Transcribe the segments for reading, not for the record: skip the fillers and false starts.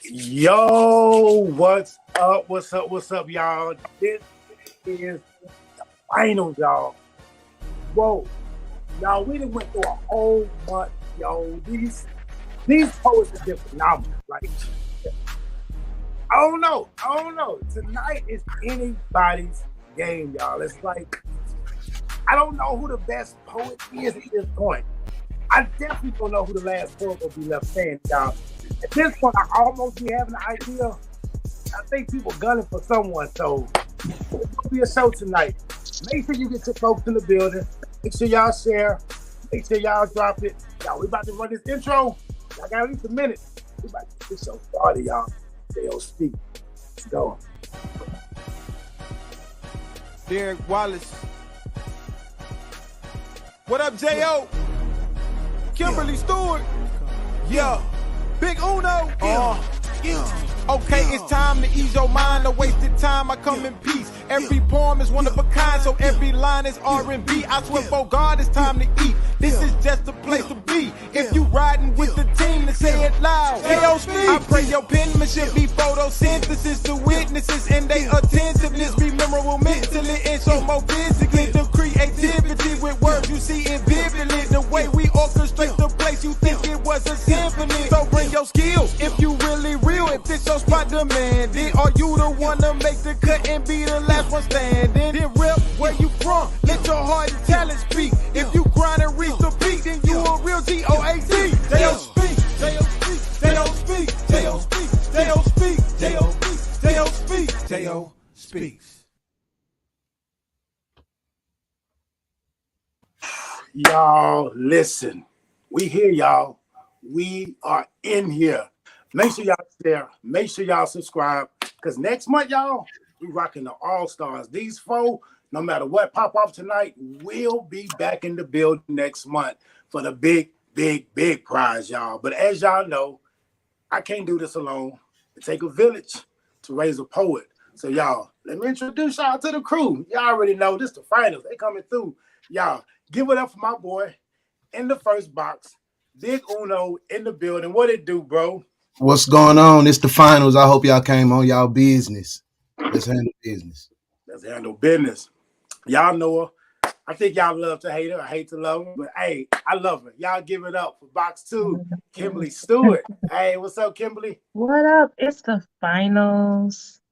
Yo, what's up? What's up? What's up, y'all? This is the finals, y'all. Whoa, y'all, we done went through a whole month, yo. These poets have been phenomenal. Like, I don't know. Tonight is anybody's game, y'all. It's like, I don't know who the best poet is at this point. I definitely don't know who the last poet will be left standing, y'all. At this point, I almost be having an idea. I think people gunning for someone, so it'll be a show tonight. Make sure you get your folks in the building. Make sure y'all share. Make sure y'all drop it. Y'all, we about to run this intro. Y'all got at least a minute. We about to get this show started, y'all. They'll speak. Let's go. Derek Wallace. What up, J.O.? Kimberly Stewart. Yeah. Big Uno. Okay, it's time to ease your mind. No wasted time, I come in peace. Every poem is one of a kind, so every line is R&B. I swear, for God, it's time to eat. This is just a place to be. If you riding with the team, to say it loud. I pray your penmanship be photosynthesis. The witnesses and they attentiveness be memorable mentally and so more physically. The creativity with words you see it vividly. The way we orchestrate the place, you think it was a symphony. So bring your skills if you really real. If it's your spot demanding, are you the one to make the cut and be the last one standing? Then rip where you from. Let your heart and talent speak. If you grind and reach the peak, then you a real GOAT. J.O. speak, J.O. speak, J.O. speak, J.O. speak, J.O. speak, J.O. speak, J.O. speak, J.O. speaks. Y'all, listen. We here, y'all. We are in here. Make sure y'all share. Make sure y'all subscribe. Because next month, y'all, we rocking the All-Stars. These four, no matter what pop off tonight, will be back in the building next month for the big, big, big prize, y'all. But as y'all know, I can't do this alone. It takes a village to raise a poet. So, y'all, let me introduce y'all to the crew. Y'all already know this the finals. They coming through. Y'all, give it up for my boy in the first box. Big Uno in the building. What it do, bro? What's going on? It's the finals. I hope y'all came on y'all business. Let's handle business. Let's handle business. Y'all know her. I think y'all love to hate her. I hate to love her. But, hey, I love her. Y'all give it up for box 2, Kimberly Stewart. Hey, what's up, Kimberly? What up? It's the finals.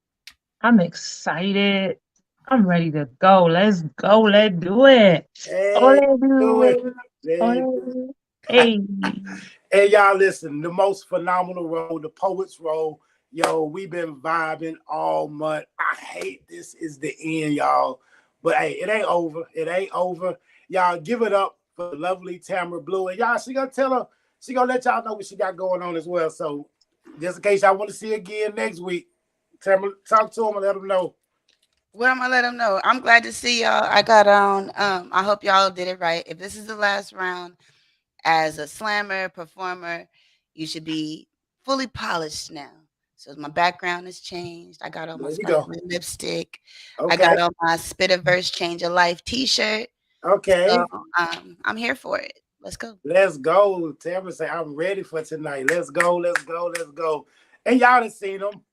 I'm excited. I'm ready to go. Let's go. Let's do it. Hey, Hey. Hey, y'all, listen, the most phenomenal role, the Poets role. Yo, we've been vibing all month. I hate this is the end, y'all. But, hey, it ain't over. It ain't over. Y'all, give it up for the lovely Tamara Blue. And, y'all, she going to tell her, she going to let y'all know what she got going on as well. So, just in case y'all want to see her again next week, Tamara, talk to them and let them know. Well, I'm going to let them know. I'm glad to see y'all. I got on. I hope y'all did it right. If this is the last round, as a slammer, performer, you should be fully polished now. So my background has changed. I got on my lipstick. Okay. I got on my Spit-a-Verse Change a Life t-shirt. Okay. So, I'm here for it. Let's go. Let's go. Tamara say, I'm ready for tonight. Let's go, let's go, let's go. And y'all done seen them.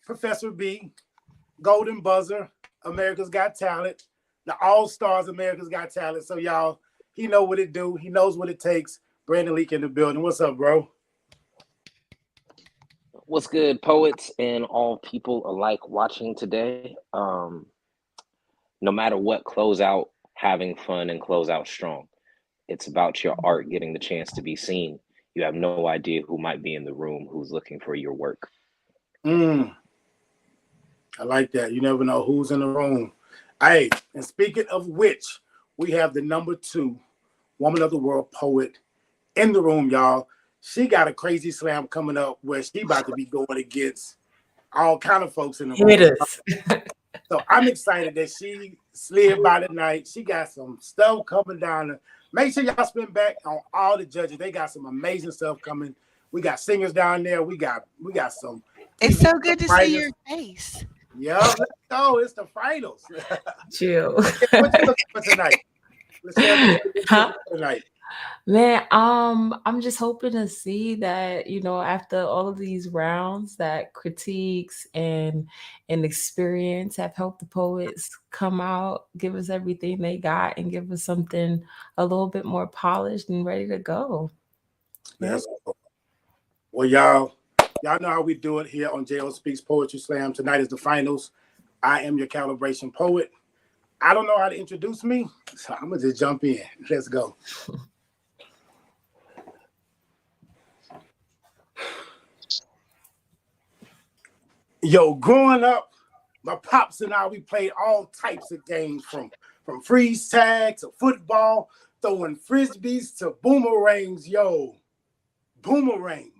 Professor B, Golden Buzzer, America's Got Talent, the All-Stars, America's Got Talent. So y'all, he know what it do. He knows what it takes. Brandon Leak in the building. What's up, bro? What's good, poets and all people alike watching today? No matter what, close out having fun and close out strong. It's about your art getting the chance to be seen. You have no idea who might be in the room, who's looking for your work. I like that. You never know who's in the room. Hey, and speaking of which, we have the number 2 Woman of the World poet in the room, y'all. She got a crazy slam coming up where she about to be going against all kind of folks in the room. So I'm excited that she slid by tonight. She got some stuff coming down. Make sure y'all spin back on all the judges. They got some amazing stuff coming. We got singers down there. We got some. It's so good to see your face. Yeah, let's go. It's the finals. Chill. What you looking for tonight? Let's tonight. Man, I'm just hoping to see that, after all of these rounds, that critiques and experience have helped the poets come out, give us everything they got, and give us something a little bit more polished and ready to go. Yes. Well, y'all know how we do it here on JO Speaks Poetry Slam. Tonight is the finals. I am your calibration poet. I don't know how to introduce me, so I'm gonna just jump in. Let's go. Yo, growing up, my pops and I, we played all types of games from freeze tag to football, throwing frisbees to boomerangs. Yo, boomerangs.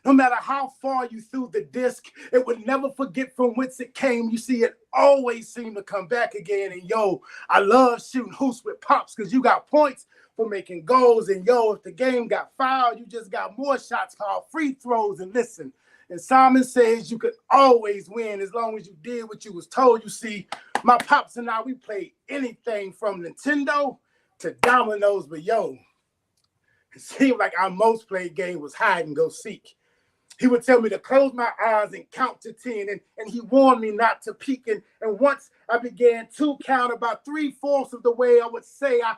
No matter how far you threw the disc, it would never forget from whence it came. You see, it always seemed to come back again. And yo, I love shooting hoops with pops because you got points for making goals. And yo, if the game got fouled, you just got more shots called free throws. And listen, and Simon says you could always win as long as you did what you was told. You see, my pops and I, we played anything from Nintendo to dominoes. But yo, it seemed like our most played game was hide and go seek. He would tell me to close my eyes and count to 10, and he warned me not to peek. And once I began to count about 3/4 of the way, I would say I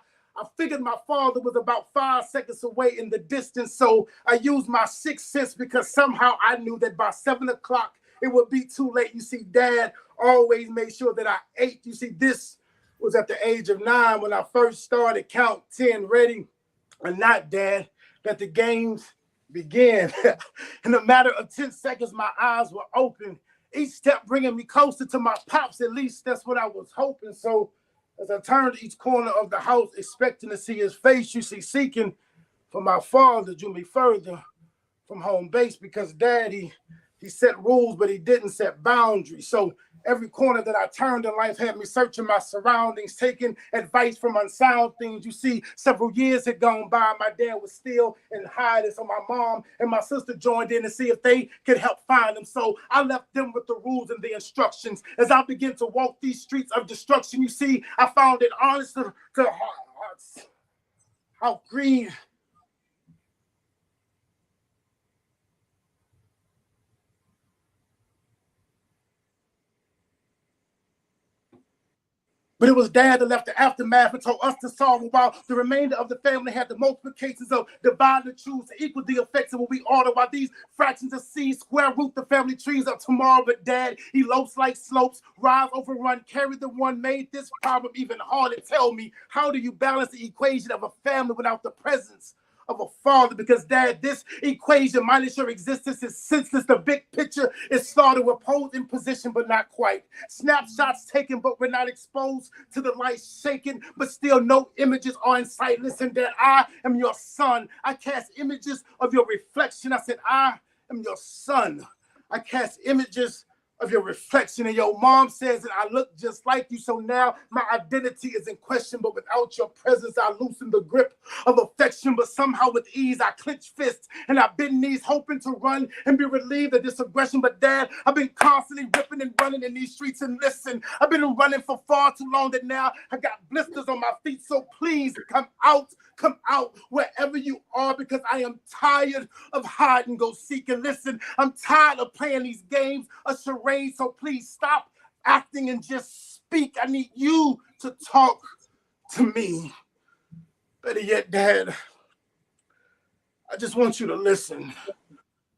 figured my father was about 5 seconds away in the distance, so I used my sixth sense because somehow I knew that by 7 o'clock it would be too late. You see, Dad always made sure that I ate. You see, this was at the age of 9 when I first started count 10, ready or not, Dad, that the games began. In a matter of 10 seconds, my eyes were open, each step bringing me closer to my pops. At least that's what I was hoping. So as I turned each corner of the house, expecting to see his face, you see, seeking for my father drew me further from home base because Dad, he set rules, but he didn't set boundaries. So every corner that I turned in life had me searching my surroundings, taking advice from unsound things. You see, several years had gone by. My dad was still in hiding, so my mom and my sister joined in to see if they could help find him. So I left them with the rules and the instructions. As I began to walk these streets of destruction, you see, I found it honest to hearts how greed But it was Dad that left the aftermath and told us to solve it, while the remainder of the family had the multiplications of divide and choose to equal the effects of what we order, while these fractions of C square root the family trees of tomorrow. But Dad elopes like slopes, rise, overrun, carry the one, made this problem even harder. Tell me, how do you balance the equation of a family without the presence of a father? Because Dad, this equation minus your existence is senseless. The big picture is started with pose in position, but not quite. Snapshots taken, but we're not exposed to the light shaken, but still no images are in sight. Listen, Dad, I am your son. I cast images of your reflection. I said, I am your son. I cast images of your reflection, and your mom says that I look just like you, so now my identity is in question, but without your presence I loosen the grip of affection, but somehow with ease I clench fists and I bend knees, hoping to run and be relieved of this aggression. But Dad, I've been constantly ripping and running in these streets, and listen, I've been running for far too long that now I got blisters on my feet, so please come out wherever you are, because I am tired of hide and go seek. And listen, I'm tired of playing these games, a charade, so please stop acting and just speak. I need you to talk to me. Better yet, Dad, I just want you to listen.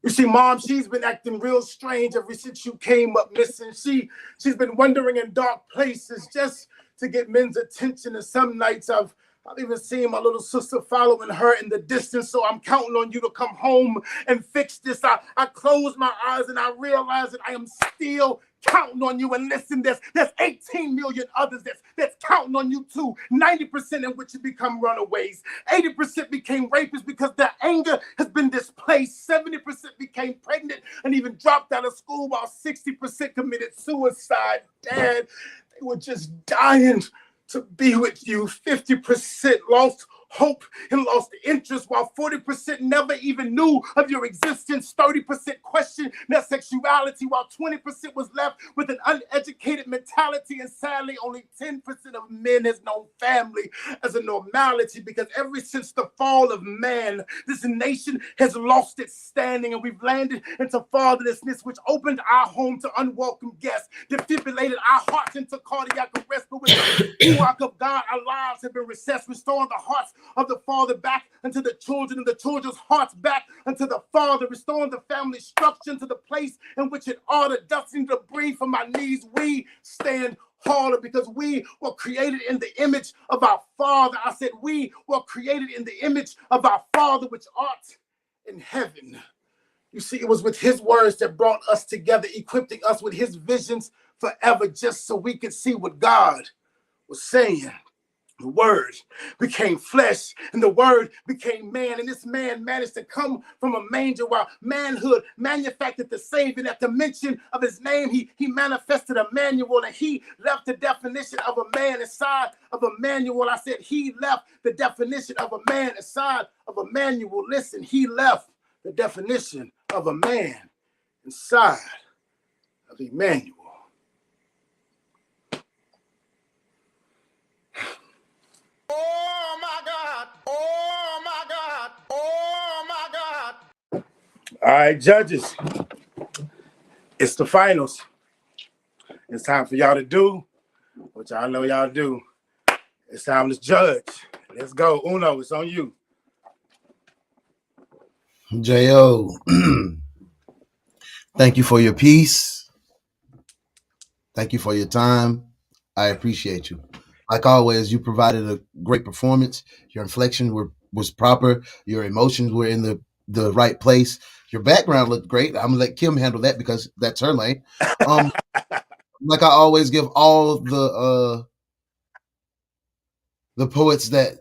You see, Mom, she's been acting real strange ever since you came up missing. She's been wandering in dark places just to get men's attention, and some nights I've even seen my little sister following her in the distance, so I'm counting on you to come home and fix this. I close my eyes and I realize that I am still counting on you. And listen, there's 18 million others that's counting on you too. 90% in which you become runaways. 80% became rapists because their anger has been displaced. 70% became pregnant and even dropped out of school, while 60% committed suicide. Dad, they were just dying to be with you. 50% lost hope and lost interest, while 40% never even knew of your existence. 30% questioned their sexuality, while 20% was left with an uneducated mentality. And sadly, only 10% of men has known family as a normality, because ever since the fall of man, this nation has lost its standing, and we've landed into fatherlessness, which opened our home to unwelcome guests, defibrillated our hearts into cardiac arrest. But with the ruach of God, our lives have been recessed, restoring the hearts of the father back unto the children, and the children's hearts back unto the father, restoring the family structure into the place in which it ought to. Dusting debris from my knees, we stand harder, because we were created in the image of our Father. I said we were created in the image of our Father which art in heaven. You see, it was with his words that brought us together, equipping us with his visions forever, just so we could see what God was saying. The word became flesh, and the word became man, and this man managed to come from a manger, while manhood manufactured the Savior. At the mention of his name, he manifested a manual, and he left the definition of a man inside of a manual. I said he left the definition of a man inside of a manual. Listen, he left the definition of a man inside of a manual. Oh my God. Oh my God. Oh my God. All right, judges, it's the finals. It's time for y'all to do what y'all know y'all do. It's time to judge. Let's go. Uno, it's on you. J.O., thank you for your peace. Thank you for your time. I appreciate you. Like always, you provided a great performance. Your inflection was proper. Your emotions were in the right place. Your background looked great. I'm gonna let Kim handle that because that's her lane. Like I always give all the poets that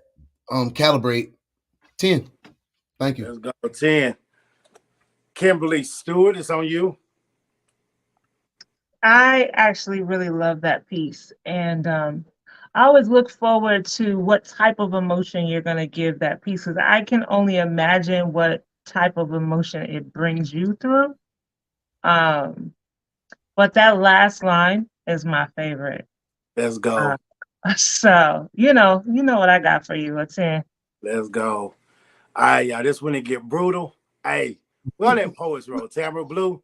calibrate 10. Thank you. Let's go. 10. Kimberly Stewart, it's on you. I actually really love that piece. And I always look forward to what type of emotion you're going to give that piece, because I can only imagine what type of emotion it brings you through. But that last line is my favorite. Let's go. So, you know what I got for you. Let's see. Let's go. All right, y'all. This when it get brutal. Hey, we're on that Poets Roll. Tamara Blue,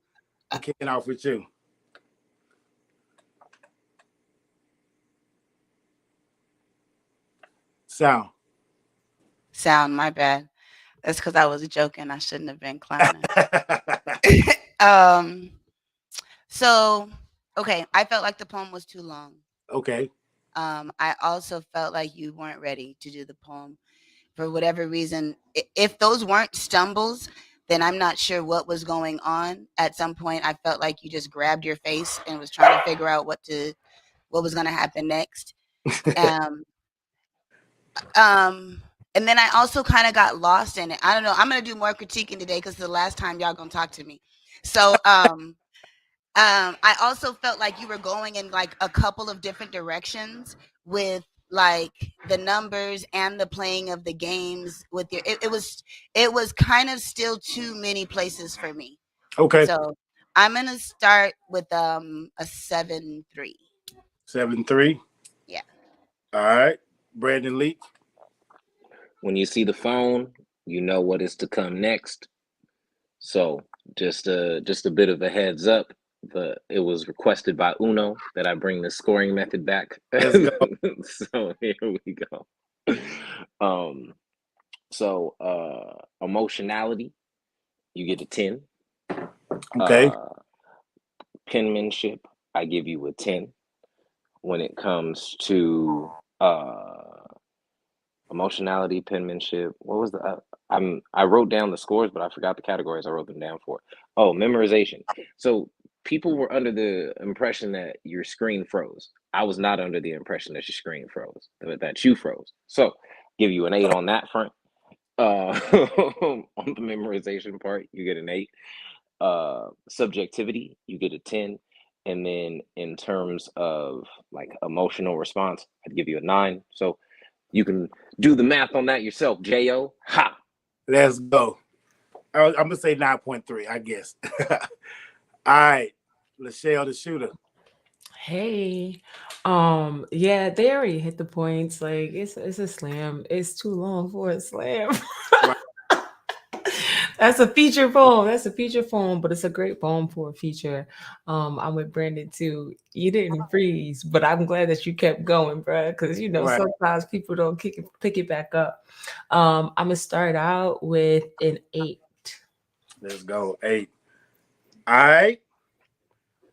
I'm kicking off with you. Sound, my bad. That's because I was joking. I shouldn't have been clowning. So, okay, I felt like the poem was too long. Okay. I also felt like you weren't ready to do the poem for whatever reason. If those weren't stumbles, then I'm not sure what was going on. At some point, I felt like you just grabbed your face and was trying to figure out what was going to happen next. And then I also kind of got lost in it. I don't know. I'm going to do more critiquing today because the last time y'all going to talk to me. So, I also felt like you were going in like a couple of different directions with like the numbers and the playing of the games with your, it was kind of still too many places for me. Okay. So I'm going to start with a 7-3. 7-3. Yeah. All right. Brandon Leak. When you see the phone, you know what is to come next. So just a bit of a heads up. It was requested by Uno that I bring the scoring method back. So here we go. So emotionality, you get a 10. Okay. Penmanship, I give you a 10. When it comes to emotionality, penmanship, what was the I wrote down the scores, but I forgot the categories I wrote them down for. Oh, memorization. So people were under the impression that your screen froze. I was not under the impression that your screen froze, that you froze. So give you an 8 on that front. On the memorization part, you get an 8. Subjectivity, you get a 10. And then in terms of like emotional response, I'd give you a 9. So You can do the math on that yourself, J.O. Ha! Let's go. I'm going to say 9.3, I guess. All right. Lachelle the shooter. Hey, yeah, they already hit the points. Like it's a slam. It's too long for a slam. Right. That's a feature poem. That's a feature poem, but it's a great poem for a feature. I'm with Brandon too. You didn't freeze, but I'm glad that you kept going, bro. Because Right. sometimes people don't pick it back up. I'm gonna start out with an 8. Let's go. 8. All right.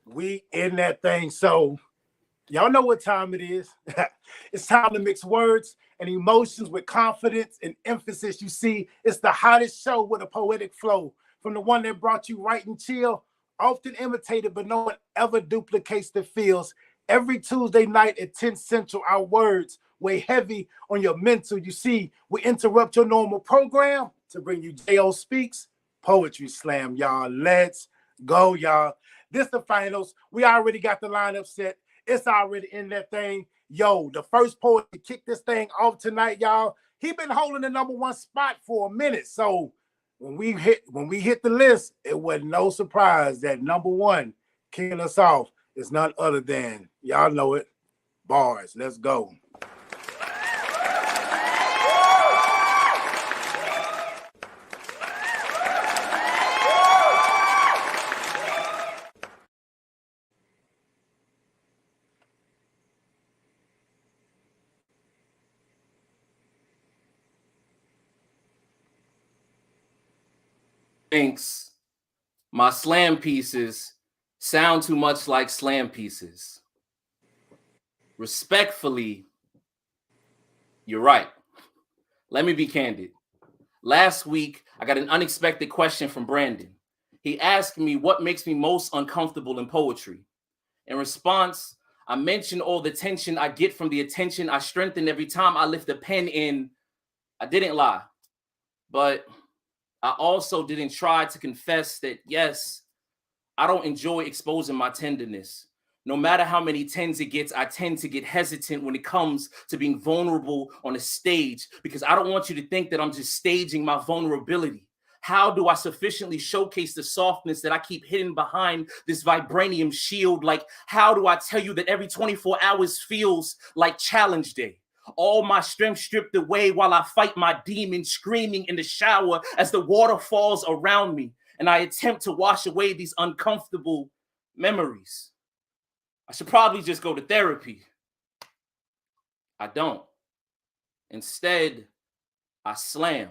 We in that thing. So y'all know what time it is. It's time to mix words and emotions with confidence and emphasis. You see, it's the hottest show with a poetic flow. From the one that brought you right and chill, often imitated, but no one ever duplicates the feels. Every Tuesday night at 10 Central, our words weigh heavy on your mental. You see, we interrupt your normal program to bring you J.O. Speaks Poetry Slam, y'all. Let's go, y'all. This the finals. We already got the lineup set. It's already in that thing. Yo, the first poet to kick this thing off tonight, y'all. He been holding the #1 spot for a minute. So when we hit the list, it was no surprise that #1 kicking us off is none other than, y'all know it, Bars. Let's go. Thinks my slam pieces sound too much like slam pieces. Respectfully, you're right. Let me be candid. Last week, I got an unexpected question from Brandon. He asked me what makes me most uncomfortable in poetry. In response, I mentioned all the tension I get from the attention I strengthen every time I lift a pen in. I didn't lie, but I also didn't try to confess that, yes, I don't enjoy exposing my tenderness. No matter how many tens it gets, I tend to get hesitant when it comes to being vulnerable on a stage because I don't want you to think that I'm just staging my vulnerability. How do I sufficiently showcase the softness that I keep hidden behind this vibranium shield? Like, how do I tell you that every 24 hours feels like challenge day? All my strength stripped away while I fight my demon, screaming in the shower as the water falls around me and I attempt to wash away these uncomfortable memories. I should probably just go to therapy. I don't. Instead, I slam.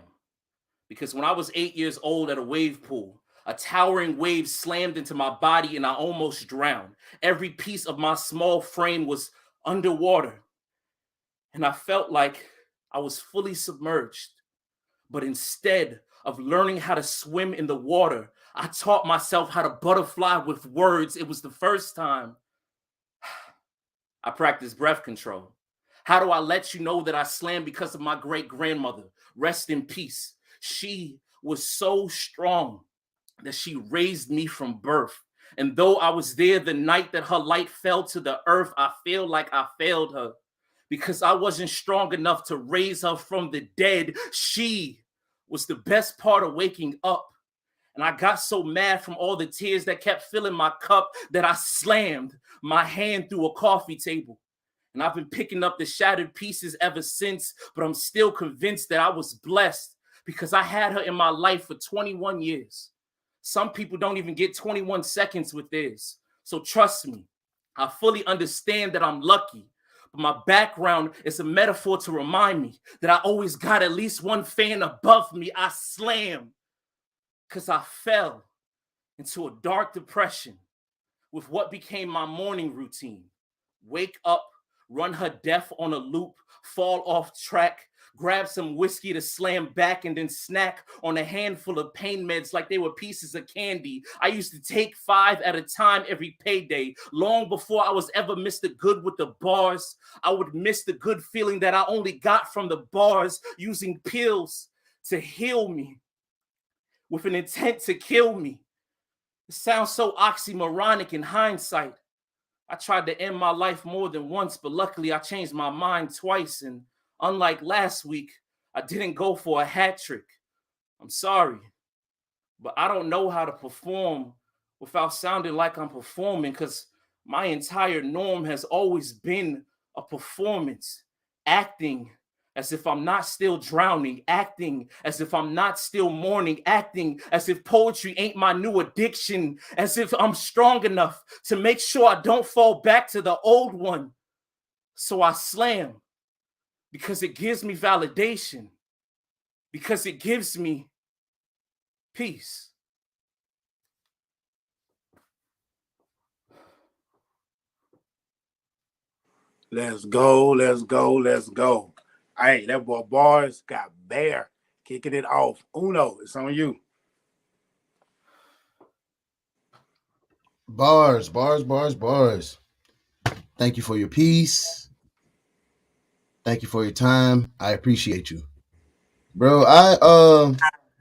Because when I was 8 years old at a wave pool, a towering wave slammed into my body and I almost drowned. Every piece of my small frame was underwater. And I felt like I was fully submerged. But instead of learning how to swim in the water, I taught myself how to butterfly with words. It was the first time I practiced breath control. How do I let you know that I slammed because of my great-grandmother? Rest in peace. She was so strong that she raised me from birth. And though I was there the night that her light fell to the earth, I feel like I failed her because I wasn't strong enough to raise her from the dead. She was the best part of waking up. And I got so mad from all the tears that kept filling my cup that I slammed my hand through a coffee table. And I've been picking up the shattered pieces ever since, but I'm still convinced that I was blessed because I had her in my life for 21 years. Some people don't even get 21 seconds with theirs. So trust me, I fully understand that I'm lucky. But my background is a metaphor to remind me that I always got at least one fan above me. I slammed because I fell into a dark depression with what became my morning routine. Wake up, run her death on a loop, fall off track, grab some whiskey to slam back, and then snack on a handful of pain meds like they were pieces of candy. I used to take 5 at a time every payday. Long before I was ever Mr. Good with the bars, I would miss the good feeling that I only got from the bars, using pills to heal me with an intent to kill me. It sounds so oxymoronic in hindsight. I tried to end my life more than once, but luckily I changed my mind twice. And Unlike last week, I didn't go for a hat trick. I'm sorry, but I don't know how to perform without sounding like I'm performing, because my entire norm has always been a performance, acting as if I'm not still drowning, acting as if I'm not still mourning, acting as if poetry ain't my new addiction, as if I'm strong enough to make sure I don't fall back to the old one. So I slam because it gives me validation, because it gives me peace. Let's go, let's go, let's go. Hey, that boy Bars got Bear kicking it off. Uno, it's on you. Bars, bars, bars, bars. Thank you for your peace. Thank you for your time. I appreciate you. Bro,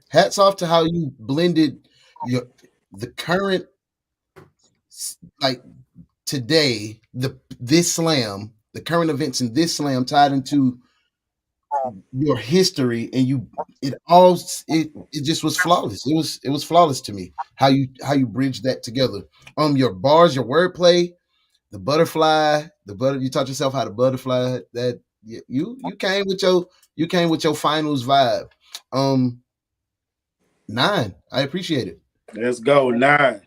hats off to how you blended your the current, like, today, this slam, the current events in this slam tied into your history, and it just was flawless. It was flawless to me how you bridged that together. Your bars, your wordplay, the butterfly, you taught yourself how to butterfly. That you came with your finals vibe. 9. I appreciate it. Let's go, 9.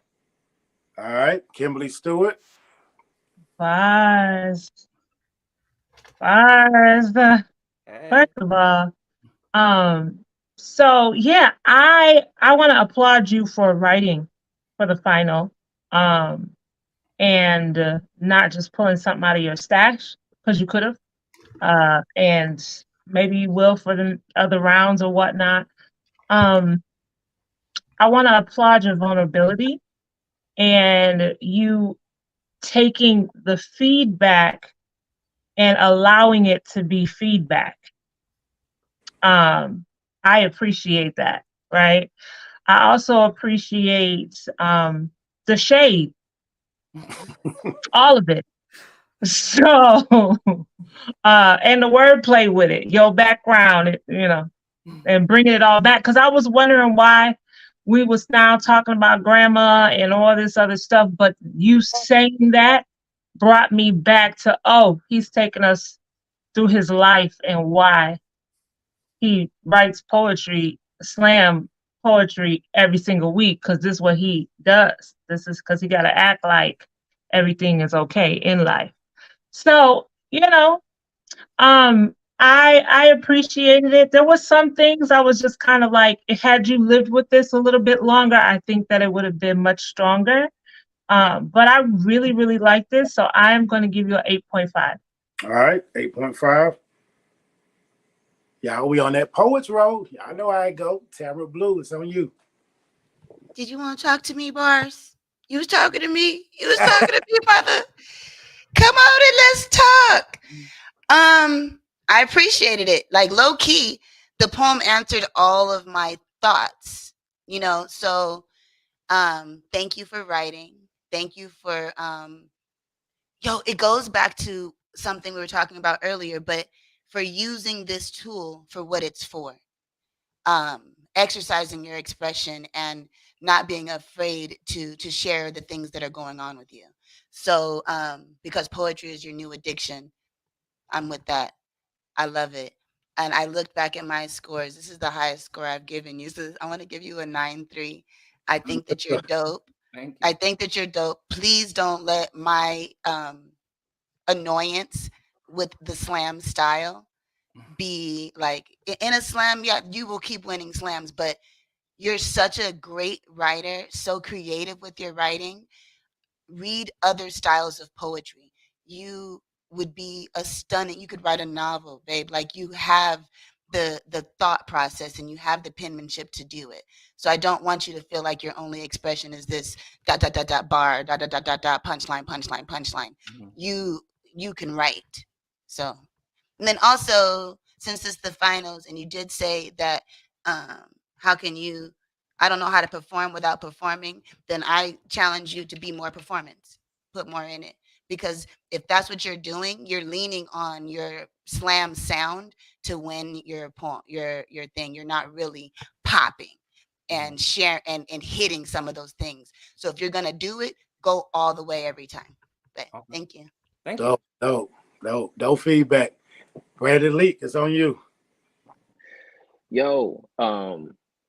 All right, Kimberly Stewart. Bars. Bars. First of all, so yeah, I want to applaud you for writing for the final, and not just pulling something out of your stash, because you could have, and maybe you will for the other rounds or whatnot. Um, I want to applaud your vulnerability and you taking the feedback and allowing it to be feedback. I appreciate that, right? I also appreciate the shade, all of it. So, and the wordplay with it, your background, and bringing it all back. Because I was wondering why we was now talking about grandma and all this other stuff, but you saying that brought me back to, oh, he's taking us through his life and why he writes poetry, slam poetry every single week, because this is what he does. This is because he got to act like everything is okay in life. So, I appreciated it. There was some things I was just kind of like, had you lived with this a little bit longer, I think that it would have been much stronger. But I really, really like this, so I am going to give you an 8.5. All right, 8.5. Y'all, we on that Poets Road. Y'all know how I go. Tamara Blue, it's on you. Did you want to talk to me, Bars? You was talking to me? You was talking to me, brother? Come on and let's talk. I appreciated it. Like, low key, the poem answered all of my thoughts, so thank you for writing. Thank you for it goes back to something we were talking about earlier, but for using this tool for what it's for. Exercising your expression and not being afraid to share the things that are going on with you. So because poetry is your new addiction, I'm with that. I love it. And I looked back at my scores. This is the highest score I've given you. So I want to give you a 9.3. I think that you're dope. Thank you. I think that you're dope. Please don't let my annoyance with the slam style be like, in a slam, yeah, you will keep winning slams, but you're such a great writer, so creative with your writing. Read other styles of poetry. You would be you could write a novel, babe. Like, you have the thought process and you have the penmanship to do it. So I don't want you to feel like your only expression is this dot dot dot dot bar dot dot dot dot dot punchline punchline punchline. You can write. So, and then also, since it's the finals and you did say that how can you, I don't know how to perform without performing, then I challenge you to be more performance, put more in it. Because if that's what you're doing, you're leaning on your slam sound to win your point, your thing. You're not really popping and share and hitting some of those things. So if you're gonna do it, go all the way every time. But thank you. Thank you. No feedback. Brandon Leak, it's on you. Yo,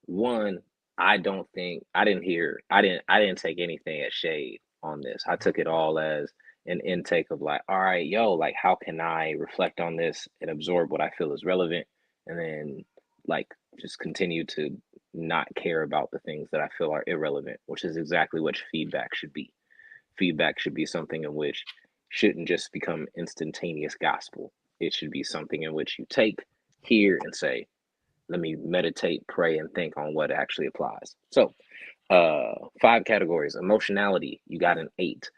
one, I don't think I didn't take anything as shade on this. I took it all as an intake of like, all right, yo, like how can I reflect on this and absorb what I feel is relevant, and then like just continue to not care about the things that I feel are irrelevant, which is exactly what feedback should be. Feedback should be something in which shouldn't just become instantaneous gospel. It should be something in which you take, hear, and say, let me meditate, pray, and think on what actually applies. So, 5 categories. Emotionality, you got an 8.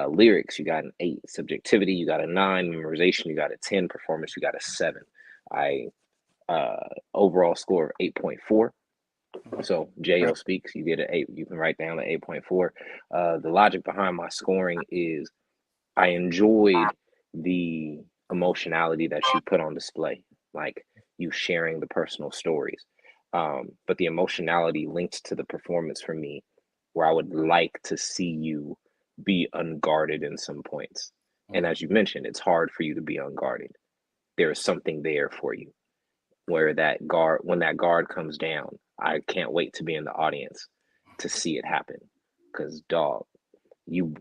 Lyrics, you got an 8. Subjectivity, you got a 9. Memorization, you got a 10. Performance, you got a 7. I overall score of 8.4. So JL speaks, you get an 8. You can write down the 8.4. The logic behind my scoring is I enjoyed the emotionality that you put on display, like you sharing the personal stories. But the emotionality links to the performance for me, where I would like to see you be unguarded in some points. And as you mentioned, it's hard for you to be unguarded. There is something there for you, where when that guard comes down, I can't wait to be in the audience to see it happen. Because dog, you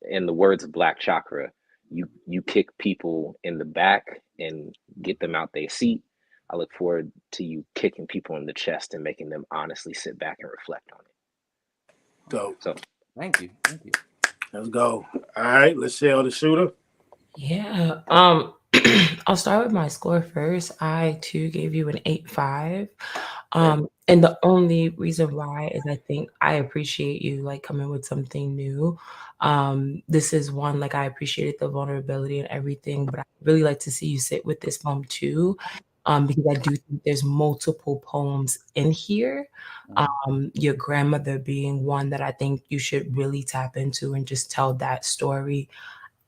in the words of Black Chakra, you kick people in the back and get them out their seat. I look forward to you kicking people in the chest and making them honestly sit back and reflect on it. So thank you. Let's go. All right, let's share the shooter. Yeah. I'll start with my score first. I too gave you an 8.5. And the only reason why is I think I appreciate you like coming with something new. This is one, like I appreciated the vulnerability and everything, but I really like to see you sit with this poem too. Because I do think there's multiple poems in here. Your grandmother being one that I think you should really tap into and just tell that story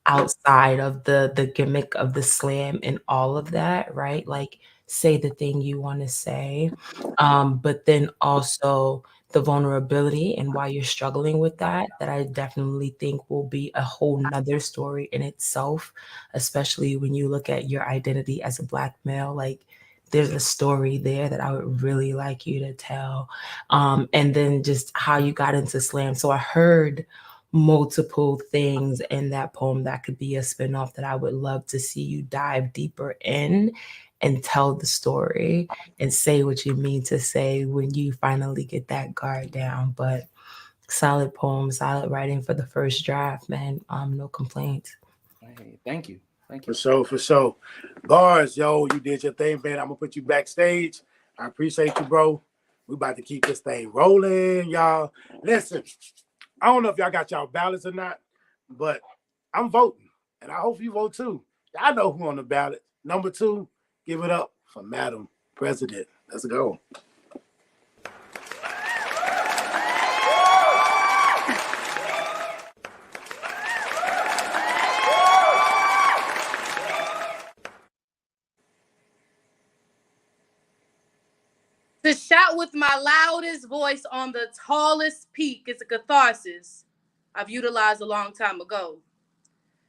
outside of the gimmick of the slam and all of that, right? Like say the thing you want to say. But then also the vulnerability and why you're struggling with that I definitely think will be a whole nother story in itself, especially when you look at your identity as a Black male. Like there's a story there that I would really like you to tell. And then just how you got into slam. So I heard multiple things in that poem that could be a spinoff that I would love to see you dive deeper in and tell the story and say what you mean to say when you finally get that guard down. But solid poem, solid writing for the first draft, man. No complaints. Hey, thank you. For sure. Guards, yo, you did your thing, man. I'm gonna put you backstage. I appreciate you, bro. We about to keep this thing rolling, y'all. Listen, I don't know if y'all got y'all ballots or not, but I'm voting, and I hope you vote too. I know who on the ballot. Number 2, give it up for Madam President. Let's go. To shout with my loudest voice on the tallest peak is a catharsis I've utilized a long time ago.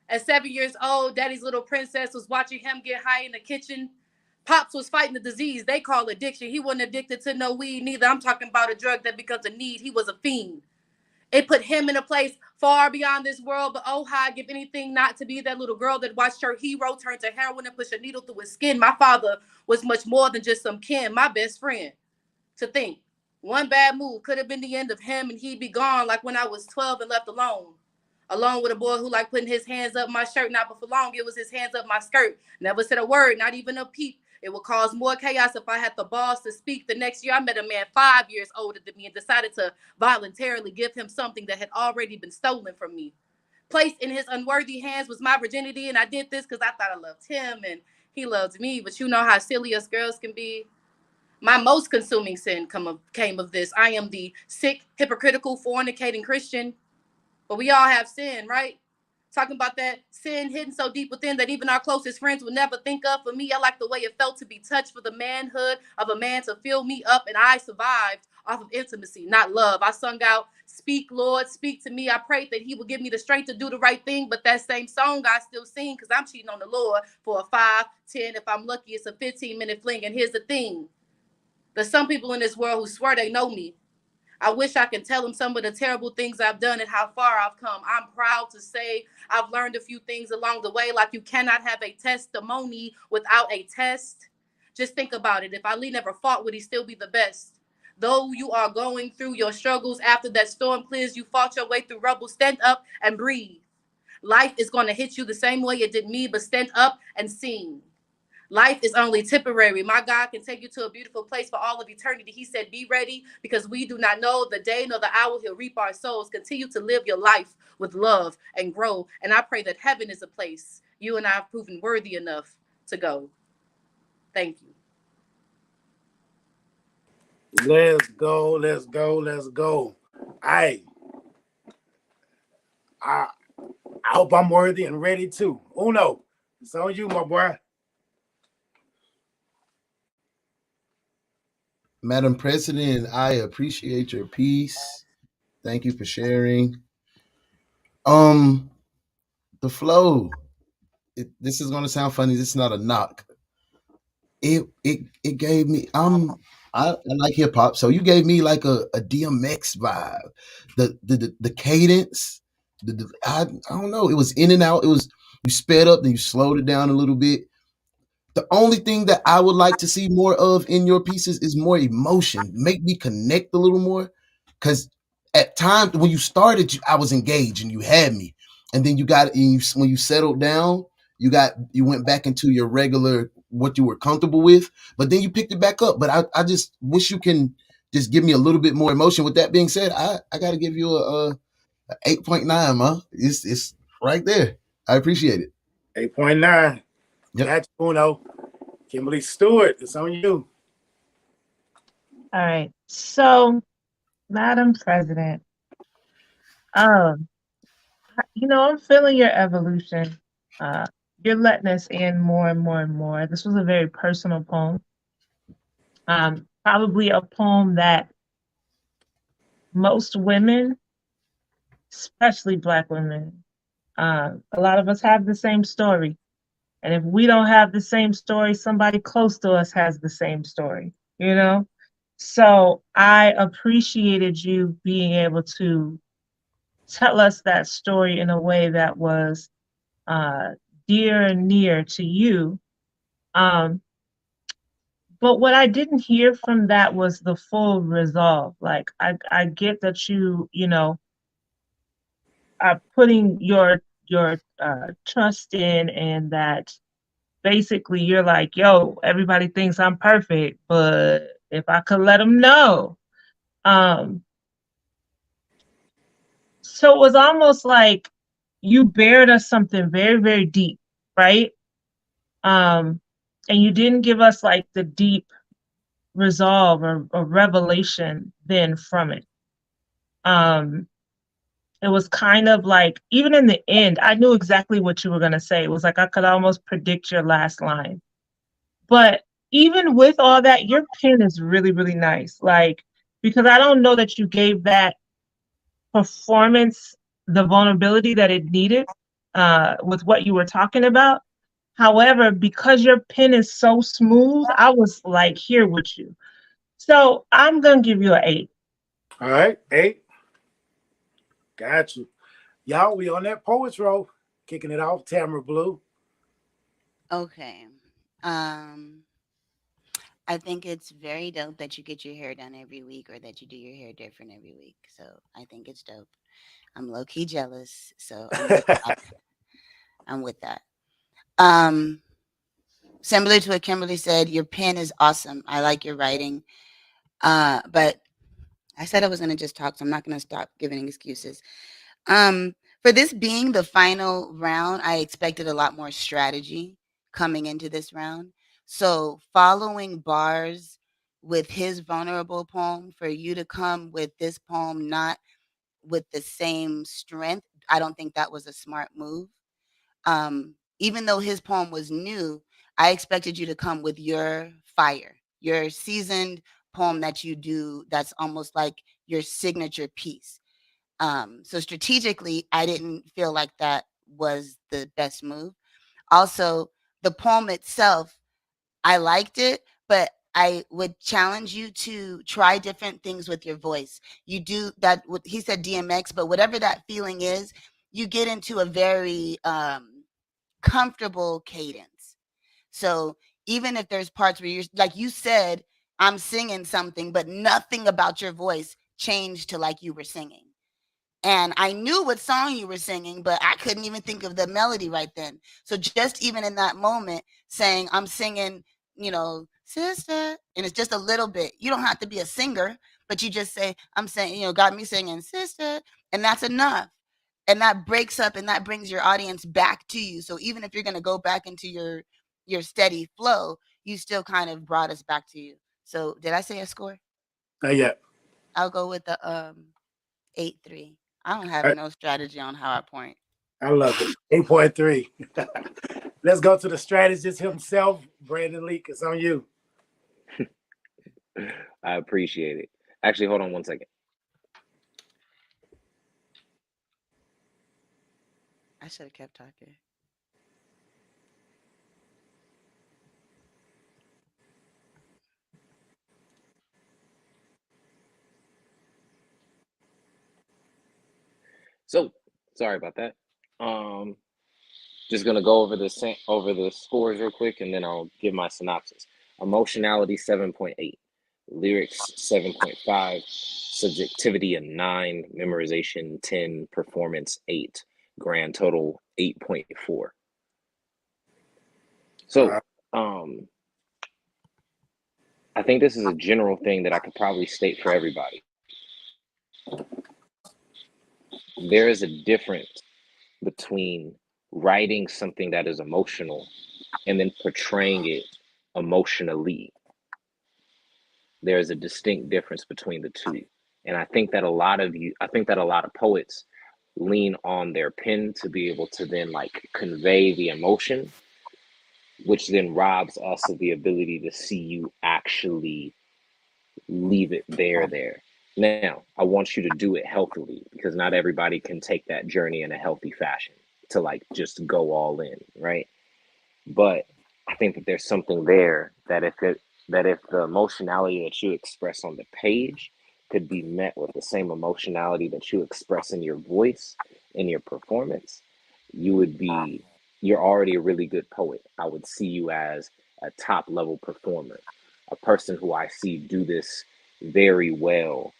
At 7 years old, Daddy's little princess was watching him get high in the kitchen. Pops was fighting the disease they call addiction. He wasn't addicted to no weed neither. I'm talking about a drug that becomes a need. He was a fiend. It put him in a place far beyond this world, but oh, how I'd give anything not to be that little girl that watched her hero turn to heroin and push a needle through his skin. My father was much more than just some kin, my best friend. To think, one bad move could have been the end of him and he'd be gone like when I was 12 and left alone. Alone with a boy who liked putting his hands up my shirt, not but for long, it was his hands up my skirt. Never said a word, not even a peep. It would cause more chaos if I had the balls to speak. The next year, I met a man 5 years older than me and decided to voluntarily give him something that had already been stolen from me. Placed in his unworthy hands was my virginity, and I did this because I thought I loved him and he loved me. But you know how silly us girls can be. My most consuming sin came of this. I am the sick, hypocritical, fornicating Christian. But we all have sin, right? Talking about that sin hidden so deep within that even our closest friends would never think of. For me, I like the way it felt to be touched, for the manhood of a man to fill me up, and I survived off of intimacy, not love. I sung out, speak, Lord, speak to me. I prayed that he would give me the strength to do the right thing, but that same song I still sing because I'm cheating on the Lord for a 5, 10, if I'm lucky, it's a 15-minute fling. And here's the thing. There's some people in this world who swear they know me. I wish I could tell them some of the terrible things I've done and how far I've come. I'm proud to say I've learned a few things along the way, like you cannot have a testimony without a test. Just think about it. If Ali never fought, would he still be the best? Though you are going through your struggles, after that storm clears, you fought your way through rubble. Stand up and breathe. Life is going to hit you the same way it did me, but stand up and sing. Life is only temporary. My God can take you to a beautiful place for all of eternity. He said, be ready because we do not know the day nor the hour he'll reap our souls. Continue to live your life with love and grow. And I pray that heaven is a place you and I have proven worthy enough to go. Thank you. Let's go, let's go, let's go. Hey, I hope I'm worthy and ready too. Uno, it's on you, my boy. Madam President, I appreciate your piece. Thank you for sharing. The flow. This is gonna sound funny. This is not a knock. It gave me. I like hip hop, so you gave me like a DMX vibe. The cadence. I don't know. It was in and out. It was you sped up, then you slowed it down a little bit. The only thing that I would like to see more of in your pieces is more emotion. Make me connect a little more. Because at times when you started, I was engaged and you had me. And then when you settled down, you went back into your regular what you were comfortable with, but then you picked it back up. But I just wish you can just give me a little bit more emotion. With that being said, I gotta give you a 8.9, man. It's right there. I appreciate it. 8.9. Yep. That's Uno. Kimberly Stewart, it's on you. All right. So, Madam President, um, I'm feeling your evolution. You're letting us in more and more and more. This was a very personal poem. Probably a poem that most women, especially Black women, a lot of us have the same story. And if we don't have the same story, somebody close to us has the same story, you know? So I appreciated you being able to tell us that story in a way that was dear and near to you. But what I didn't hear from that was the full resolve. Like I get that are putting your trust in, and that basically you're like, yo, everybody thinks I'm perfect, but if I could let them know. So it was almost like you bared us something very, very deep, right? And you didn't give us like the deep resolve or revelation then from it. It was kind of like, even in the end, I knew exactly what you were going to say. It was like I could almost predict your last line. But even with all that, your pen is really, really nice. Like, because I don't know that you gave that performance the vulnerability that it needed with what you were talking about. However, because your pen is so smooth, I was like here with you. So I'm going to give you an 8. All right, 8. Got you. Y'all, we on that poets roll. Kicking it off, Tamara Blue. Okay. I think it's very dope that you get your hair done every week or that you do your hair different every week. So I think it's dope. I'm low key jealous. So I'm with that. Similar to what Kimberly said, your pen is awesome. I like your writing. But I said I was going to just talk, so I'm not going to stop giving excuses. For this being the final round, I expected a lot more strategy coming into this round. So following bars with his vulnerable poem, for you to come with this poem not with the same strength, I don't think that was a smart move. Even though his poem was new, I expected you to come with your fire, your seasoned poem that you do that's almost like your signature piece. So strategically, I didn't feel like that was the best move. Also, the poem itself, I liked it, but I would challenge you to try different things with your voice. You do that, he said DMX, but whatever that feeling is, you get into a very comfortable cadence. So even if there's parts where you're like you said, I'm singing something, but nothing about your voice changed to like you were singing. And I knew what song you were singing, but I couldn't even think of the melody right then. So just even in that moment, saying I'm singing, sister, and it's just a little bit. You don't have to be a singer, but you just say, I'm saying, got me singing sister, and that's enough. And that breaks up and that brings your audience back to you. So even if you're going to go back into your steady flow, you still kind of brought us back to you. So did I say a score? Yeah. I'll go with the 8-3. I don't have no strategy on how I point. I love it. 8.3. Let's go to the strategist himself, Brandon Leak. It's on you. I appreciate it. Actually, hold on one second. I should have kept talking. So sorry about that. Just gonna go over the scores real quick, and then I'll give my synopsis. Emotionality 7.8, lyrics 7.5, subjectivity a 9, memorization 10, performance 8, grand total 8.4. So I think this is a general thing that I could probably state for everybody. There is a difference between writing something that is emotional and then portraying it emotionally. There's a distinct difference between the two. And I think that a lot of poets lean on their pen to be able to then like convey the emotion, which then robs us of the ability to see you actually leave it there. Now, I want you to do it healthily, because not everybody can take that journey in a healthy fashion to like just go all in, right? But I think that there's something there that if the emotionality that you express on the page could be met with the same emotionality that you express in your voice, in your performance, you're already a really good poet. I would see you as a top level performer, a person who I see do this very well.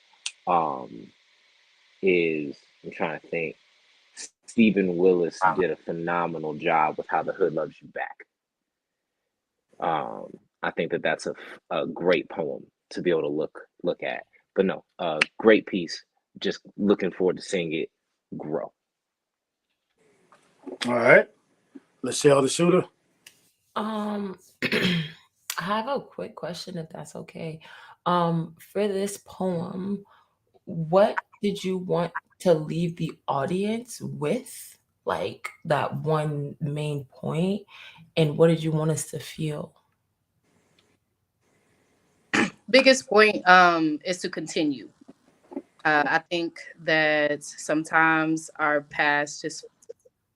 Is I'm trying to think. Stephen Willis did a phenomenal job with How the Hood Loves You Back. I think that that's a great poem to be able to look at. But no, great piece. Just looking forward to seeing it grow. All right. Michelle the Shooter. I have a quick question, if that's okay. For this poem, what did you want to leave the audience with? Like that one main point, and what did you want us to feel? Biggest point is to continue. I think that sometimes our past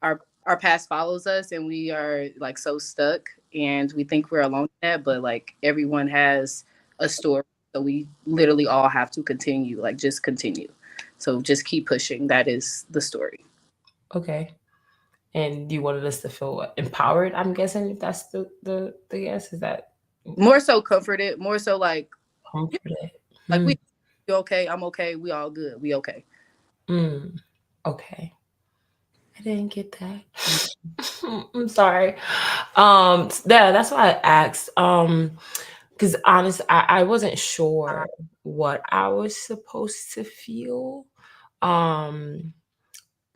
our past follows us, and we are like so stuck, and we think we're alone in that. But like everyone has a story, so we literally all have to continue. Like just continue. So just keep pushing. That is the story. Okay. And you wanted us to feel what, empowered? I'm guessing, if that's the guess, is that More so comforted. More so like comforted? like we you okay? I'm okay. We all good. We okay. Okay. I didn't get that. I'm sorry. That's why I asked. Because honest, I wasn't sure what I was supposed to feel.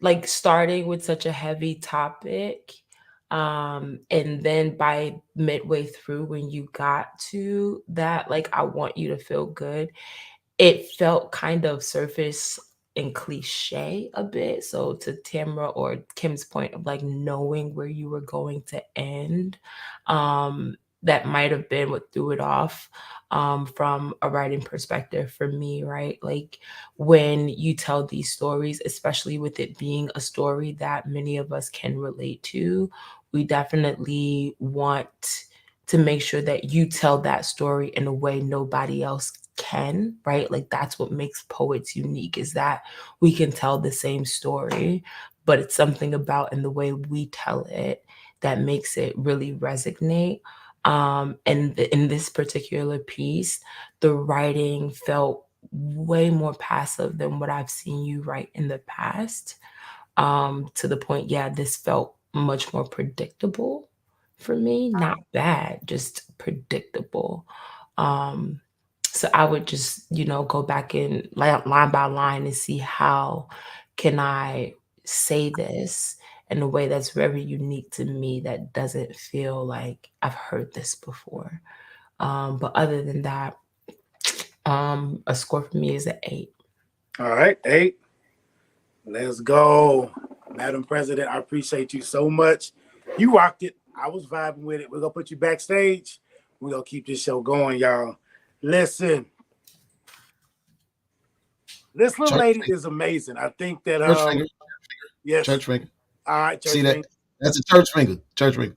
Like starting with such a heavy topic. And then by midway through, when you got to that, like, I want you to feel good, it felt kind of surface in cliche a bit. So to Tamara or Kim's point of like knowing where you were going to end, that might have been what threw it off from a writing perspective for me, right? Like when you tell these stories, especially with it being a story that many of us can relate to, we definitely want to make sure that you tell that story in a way nobody else can, right? Like that's what makes poets unique, is that we can tell the same story, but it's something about in the way we tell it that makes it really resonate. And in this particular piece, the writing felt way more passive than what I've seen you write in the past. To the point, yeah, this felt much more predictable for me. Not bad, just predictable. So I would just, go back in line by line and see how can I say this in a way that's very unique to me, that doesn't feel like I've heard this before. But other than that, a score for me is an 8. All right, 8. Let's go. Madam President, I appreciate you so much. You rocked it. I was vibing with it. We're going to put you backstage. We're going to keep this show going, y'all. Listen. This little lady is amazing. I think that... church finger. Yes. Church finger. All right, church See finger. that? That's a church finger. Church finger.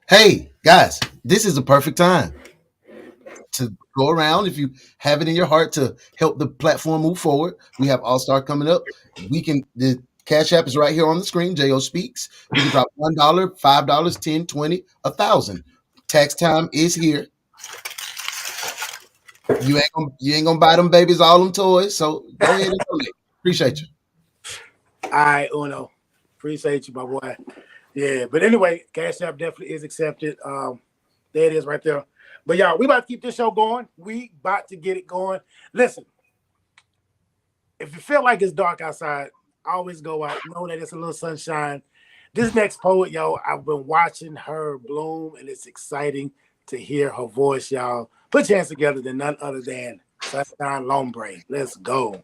Hey, guys, this is the perfect time to go around. If you have it in your heart to help the platform move forward, we have All Star coming up. The Cash App is right here on the screen. Jo Speaks. We can drop $1, $5, $10, $20, $1,000. Tax time is here. You ain't gonna buy them babies all them toys. So go ahead and donate. Appreciate you. All right, Uno. Appreciate you, my boy. Yeah, but anyway, Cash App definitely is accepted. There it is right there. But y'all, we about to keep this show going. We about to get it going. Listen, if you feel like it's dark outside, always go out. Know that it's a little sunshine. This next poet, yo, I've been watching her bloom, and it's exciting to hear her voice, y'all. Put your hands together than none other than Sunshine Lombre. Let's go.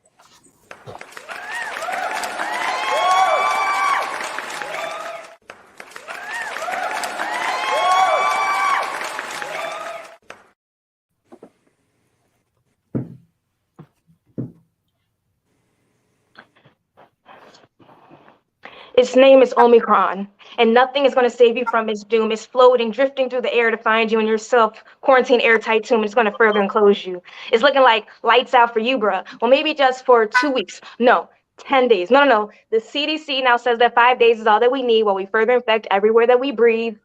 Its name is Omicron, and nothing is going to save you from its doom. It's floating, drifting through the air to find you in your self-quarantine airtight tomb. It's going to further enclose you. It's looking like lights out for you, bruh. Well, maybe just for 2 weeks. No, 10 days. No. The CDC now says that 5 days is all that we need while we further infect everywhere that we breathe.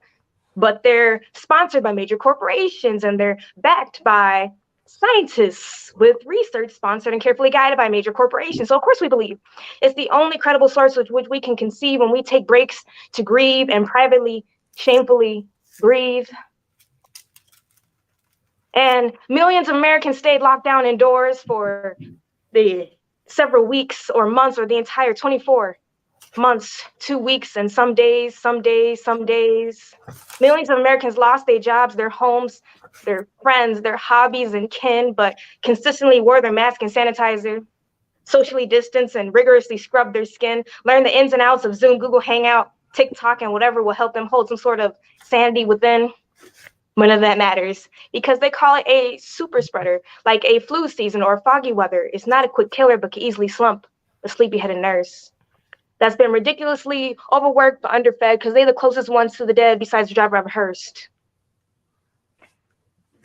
But they're sponsored by major corporations, and they're backed by scientists with research sponsored and carefully guided by major corporations. So of course we believe it's the only credible source with which we can conceive when we take breaks to grieve and privately, shamefully breathe. And millions of Americans stayed locked down indoors for the several weeks or months or the entire 24 months, 2 weeks, and some days. Millions of Americans lost their jobs, their homes, their friends, their hobbies and kin, but consistently wore their mask and sanitizer, socially distanced and rigorously scrubbed their skin, learned the ins and outs of Zoom, Google Hangout, TikTok, and whatever will help them hold some sort of sanity within. None of that matters because they call it a super spreader, like a flu season or foggy weather. It's not a quick killer, but can easily slump a sleepy-headed nurse that's been ridiculously overworked but underfed because they're the closest ones to the dead besides the driver of a hearse.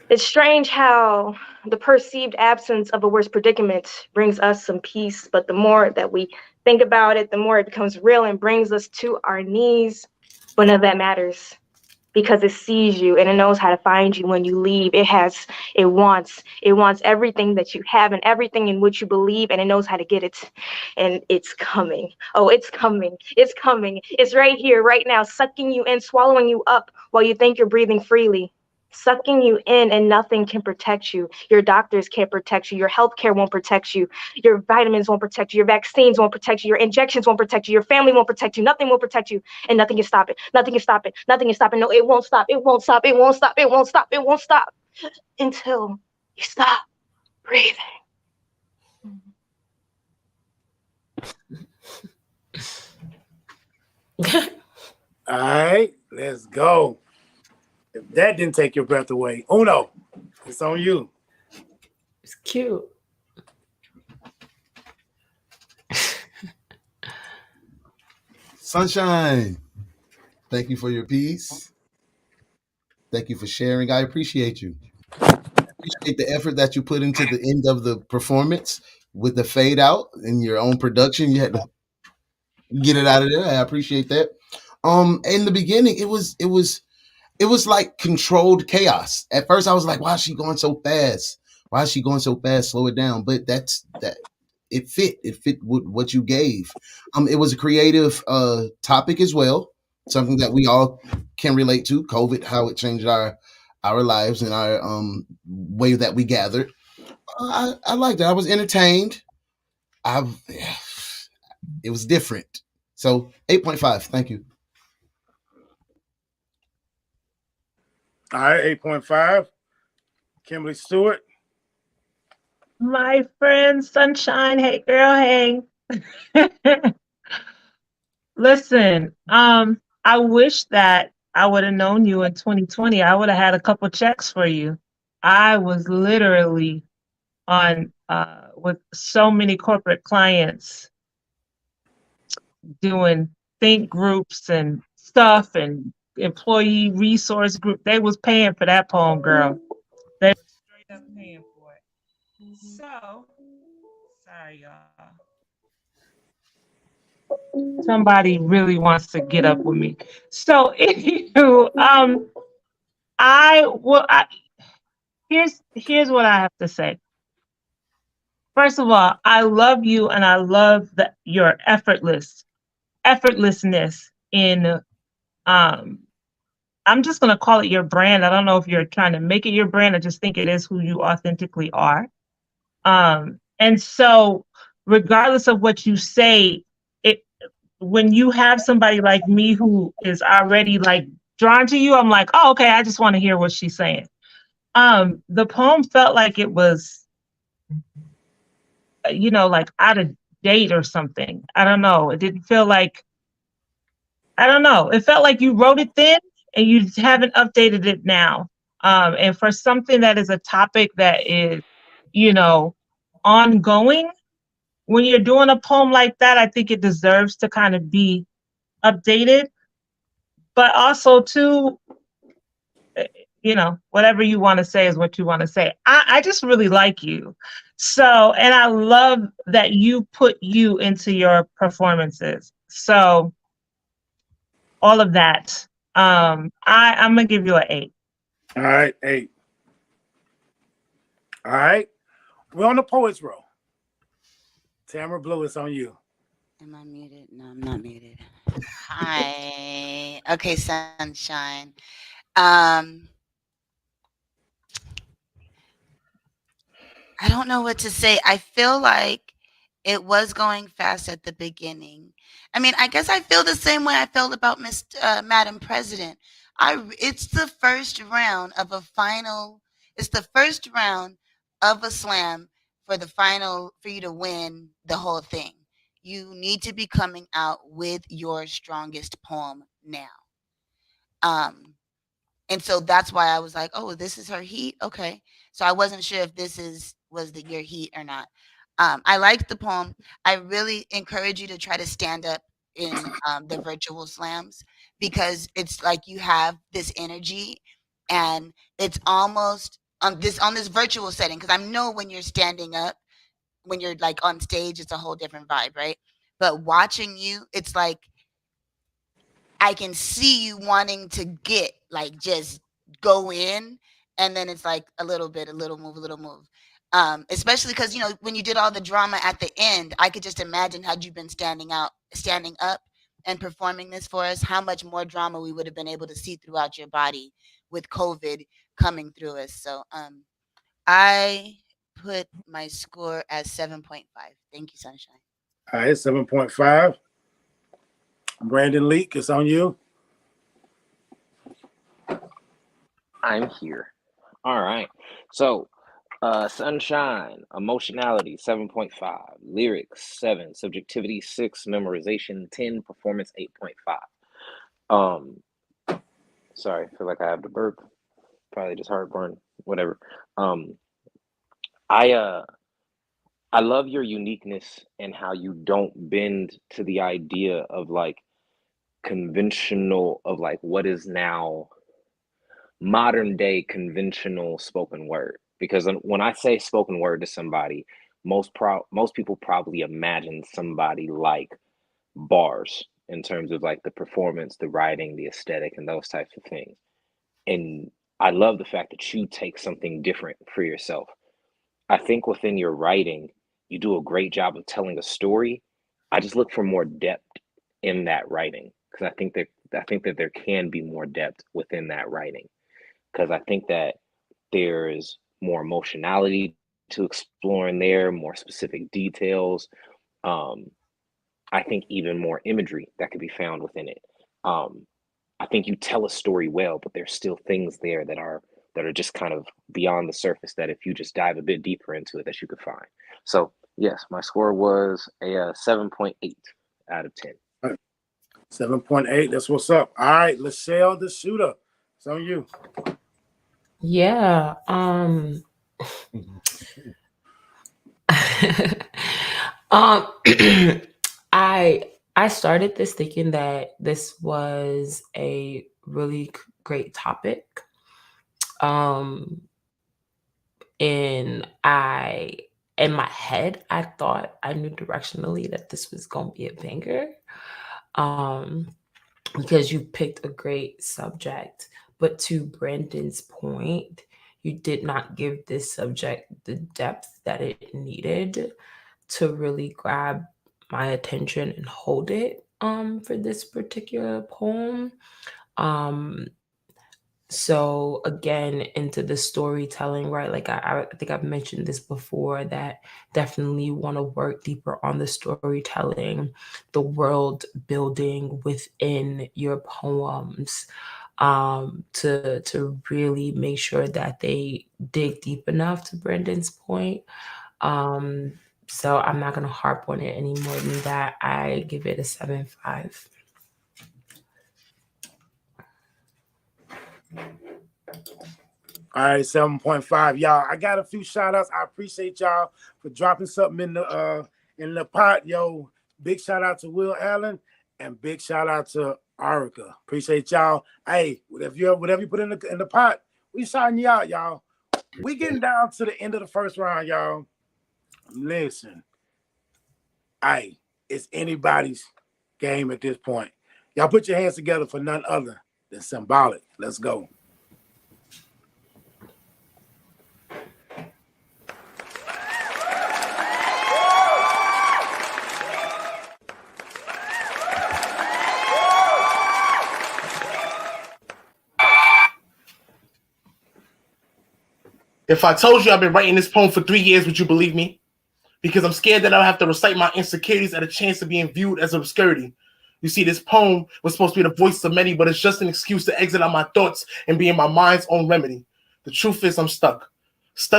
It's strange how the perceived absence of a worse predicament brings us some peace, but the more that we think about it, the more it becomes real and brings us to our knees. But none of that matters because it sees you and it knows how to find you when you leave. It wants everything that you have and everything in which you believe, and it knows how to get it. And it's coming. Oh, it's coming. It's coming. It's right here, right now, sucking you in, swallowing you up while you think you're breathing freely. Sucking you in, and nothing can protect you. Your doctors can't protect you. Your healthcare won't protect you. Your vitamins won't protect you. Your vaccines won't protect you. Your injections won't protect you. Your family won't protect you. Nothing will protect you, and nothing can stop it. Nothing can stop it. Nothing can stop it. No, it won't stop. It won't stop. It won't stop. It won't stop. It won't stop until you stop breathing. All right, let's go. If that didn't take your breath away, Uno, it's on you. It's cute. Sunshine, thank you for your piece. Thank you for sharing. I appreciate you. Appreciate the effort that you put into the end of the performance with the fade out in your own production. You had to get it out of there. I appreciate that. In the beginning, it was like controlled chaos. At first, I was like, "Why is she going so fast? Why is she going so fast? Slow it down." But that's that. It fit. It fit with what you gave. It was a creative topic as well, something that we all can relate to. COVID, how it changed our lives and our way that we gathered. I liked it. I was entertained. I've it was different. So 8.5. Thank you. All right, 8.5. Kimberly Stewart. My friend Sunshine, hey girl, hey. Listen, I wish that I would have known you in 2020. I would have had a couple checks for you. I was literally on with so many corporate clients doing think groups and stuff and employee resource group. They was paying for that poem, girl. They were straight up paying for it. So sorry, y'all. Somebody really wants to get up with me. So anywho, I well I, here's what I have to say. First of all, I love you and I love your effortlessness in um I'm just gonna call it your brand. I don't know if you're trying to make it your brand. I just think it is who you authentically are. And so regardless of what you say, it when you have somebody like me who is already like drawn to you, I'm like, oh, okay, I just want to hear what she's saying. The poem felt like it was, like out of date or something. I don't know. It didn't feel like, I don't know. It felt like you wrote it then and you haven't updated it now. And for something that is a topic that is, you know, ongoing, when you're doing a poem like that, I think it deserves to kind of be updated. But also, too, whatever you want to say is what you want to say. I just really like you. So, and I love that you put you into your performances. So, all of that. I'm gonna give you an 8. All right, 8. All right. We're on the poets roll. Tamara Blue, it's on you. Am I muted? No, I'm not muted. Hi. Okay, Sunshine. Um, I don't know what to say. I feel like it was going fast at the beginning. I mean, I guess I feel the same way I felt about Madam President. It's the first round of a final. It's the first round of a slam for the final for you to win the whole thing. You need to be coming out with your strongest poem now. Um, and so that's why I was like, "Oh, this is her heat." Okay, so I wasn't sure if was your heat or not. I liked the poem. I really encourage you to try to stand up in the virtual slams because it's like you have this energy, and it's almost on this virtual setting. Because I know when you're standing up, when you're like on stage, it's a whole different vibe, right? But watching you, it's like I can see you wanting to get like just go in, and then it's like a little bit, a little move, a little move. Especially because when you did all the drama at the end, I could just imagine had you been standing up, and performing this for us, how much more drama we would have been able to see throughout your body with COVID coming through us. So I put my score as 7.5. Thank you, Sunshine. All right, 7.5. Brandon Leak, it's on you. I'm here. All right. So Sunshine, emotionality 7.5, lyrics 7, subjectivity 6, memorization 10, performance 8.5. Sorry, I feel like I have the burp. Probably just heartburn, whatever. I love your uniqueness and how you don't bend to the idea of like conventional of like what is now modern day conventional spoken word. Because when I say spoken word to somebody, most people probably imagine somebody like bars in terms of like the performance, the writing, the aesthetic, and those types of things. And I love the fact that you take something different for yourself. I think within your writing, you do a great job of telling a story. I just look for more depth in that writing because I think that there can be more depth within that writing because I think that there's more emotionality to explore in there, more specific details. I think even more imagery that could be found within it. I think you tell a story well, but there's still things there that are just kind of beyond the surface that if you just dive a bit deeper into it, that you could find. So yes, my score was a 7.8 out of 10. 7.8. That's what's up. All right, Lachelle the shooter. It's on you. Yeah. I started this thinking that this was a really great topic. And in my head, I thought I knew directionally that this was gonna be a banger. Because you picked a great subject, but to Brandon's point, you did not give this subject the depth that it needed to really grab my attention and hold it for this particular poem. So again, into the storytelling, right? Like I think I've mentioned this before, that definitely want to work deeper on the storytelling, the world building within your poems, to really make sure that they dig deep enough, to Brendan's point. So I'm not gonna harp on it any more than that. I give it a 7.5. All right, 7.5. Y'all, I got a few shout outs. I appreciate y'all for dropping something in the pot. Yo, big shout out to Will Allen and big shout out to Arica. Appreciate y'all. Hey, whatever you put in the pot, we shouting you out, y'all. We getting down to the end of the first round, y'all. Listen. Hey, it's anybody's game at this point. Y'all put your hands together for none other than Symbolic. Let's go. If I told you I've been writing this poem for 3 years, would you believe me? Because I'm scared that I'll have to recite my insecurities at a chance of being viewed as obscurity. You see, this poem was supposed to be the voice of many, but it's just an excuse to exit out my thoughts and be in my mind's own remedy. The truth is I'm stuck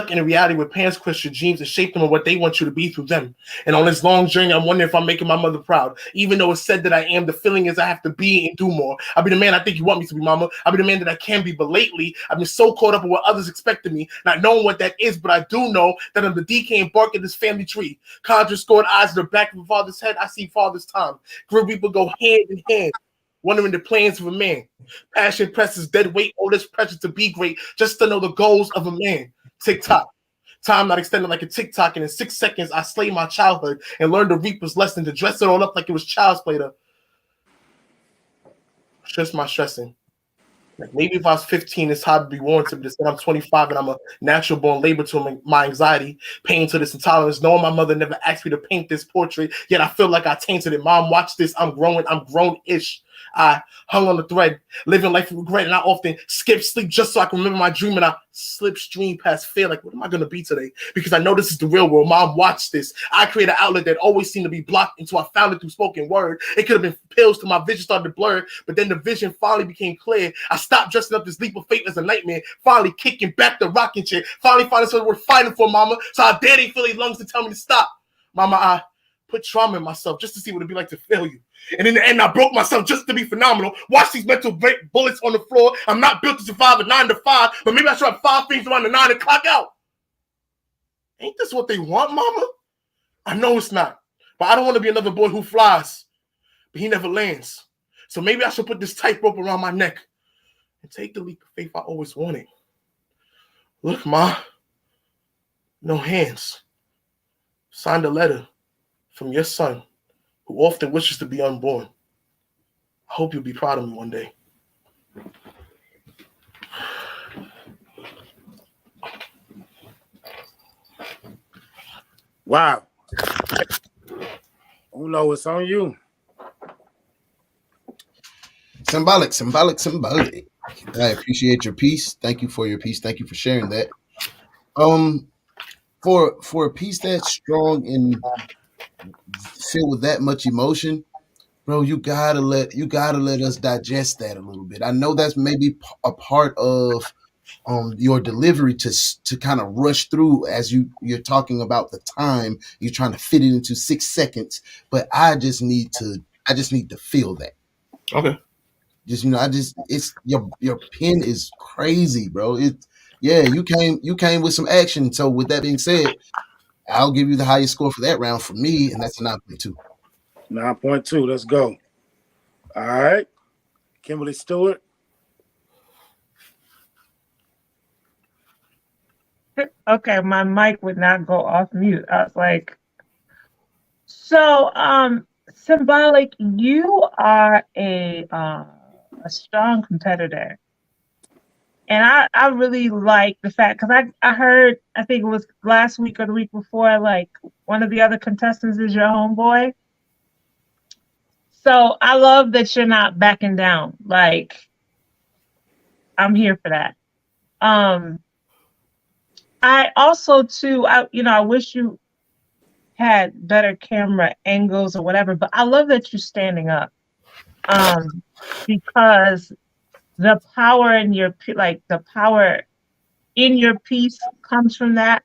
in a reality where parents crush your dreams and shape them on what they want you to be through them. And on this long journey, I'm wondering if I'm making my mother proud. Even though it's said that I am, the feeling is I have to be and do more. I'll be the man I think you want me to be, mama. I'll be the man that I can be. But lately, I've been so caught up in what others expect of me, not knowing what that is, but I do know that I'm the decaying bark of this family tree. Conjure scored eyes in the back of a father's head. I see father's time. Grim people go hand in hand, wondering the plans of a man. Passion presses dead weight, all this pressure to be great, just to know the goals of a man. Tick-tock. Time not extended like a TikTok, and in 6 seconds, I slay my childhood and learned the reaper's lesson to dress it all up like it was child's play to stress my stressing. Like maybe if I was 15, it's hard to be warranted, but instead I'm 25 and I'm a natural born labor to my anxiety, pain to this intolerance, knowing my mother never asked me to paint this portrait, yet I feel like I tainted it. Mom, watch this. I'm grown-ish. I hung on the thread, living life with regret, and I often skip sleep just so I can remember my dream, and I slipstream past fear. Like, what am I going to be today? Because I know this is the real world. Mom, watch this. I create an outlet that always seemed to be blocked until I found it through spoken word. It could have been pills till my vision started to blur, but then the vision finally became clear. I stopped dressing up this leap of faith as a nightmare, finally kicking back the rocking chair, finally finding something worth fighting for, mama. So I dare they feel their lungs to tell me to stop. Mama, I put trauma in myself just to see what it'd be like to fail you. And in the end, I broke myself just to be phenomenal. Watch these mental bullets on the floor. I'm not built to survive a 9 to 5, but maybe I should have 5 things around the 9 and clock out. Ain't this what they want, mama? I know it's not, but I don't want to be another boy who flies, but he never lands. So maybe I should put this tight rope around my neck and take the leap of faith I always wanted. Look, Ma, no hands. Signed a letter from your son, who often wishes to be unborn. I hope you'll be proud of me one day. Wow. Uno, it's on you. Symbolic. I appreciate your piece. Thank you for your piece. Thank you for sharing that. For a piece that's strong and filled with that much emotion, bro, you gotta let us digest that a little bit. I know that's maybe a part of your delivery to kind of rush through as you're talking about the time you're trying to fit it into 6 seconds, but I just need to feel that. Okay. Just it's your pen is crazy, bro. You came with some action. So with that being said, I'll give you the highest score for that round for me, and that's a 9.2. 9.2. Let's go. All right. Kimberly Stewart. Okay, my mic would not go off mute. I was like, so Symbolic, you are a strong competitor. And I really like the fact, because I heard, I think it was last week or the week before, like one of the other contestants is your homeboy. So I love that you're not backing down. Like, I'm here for that. I also too, I wish you had better camera angles or whatever, but I love that you're standing up. Because the power in your piece comes from that.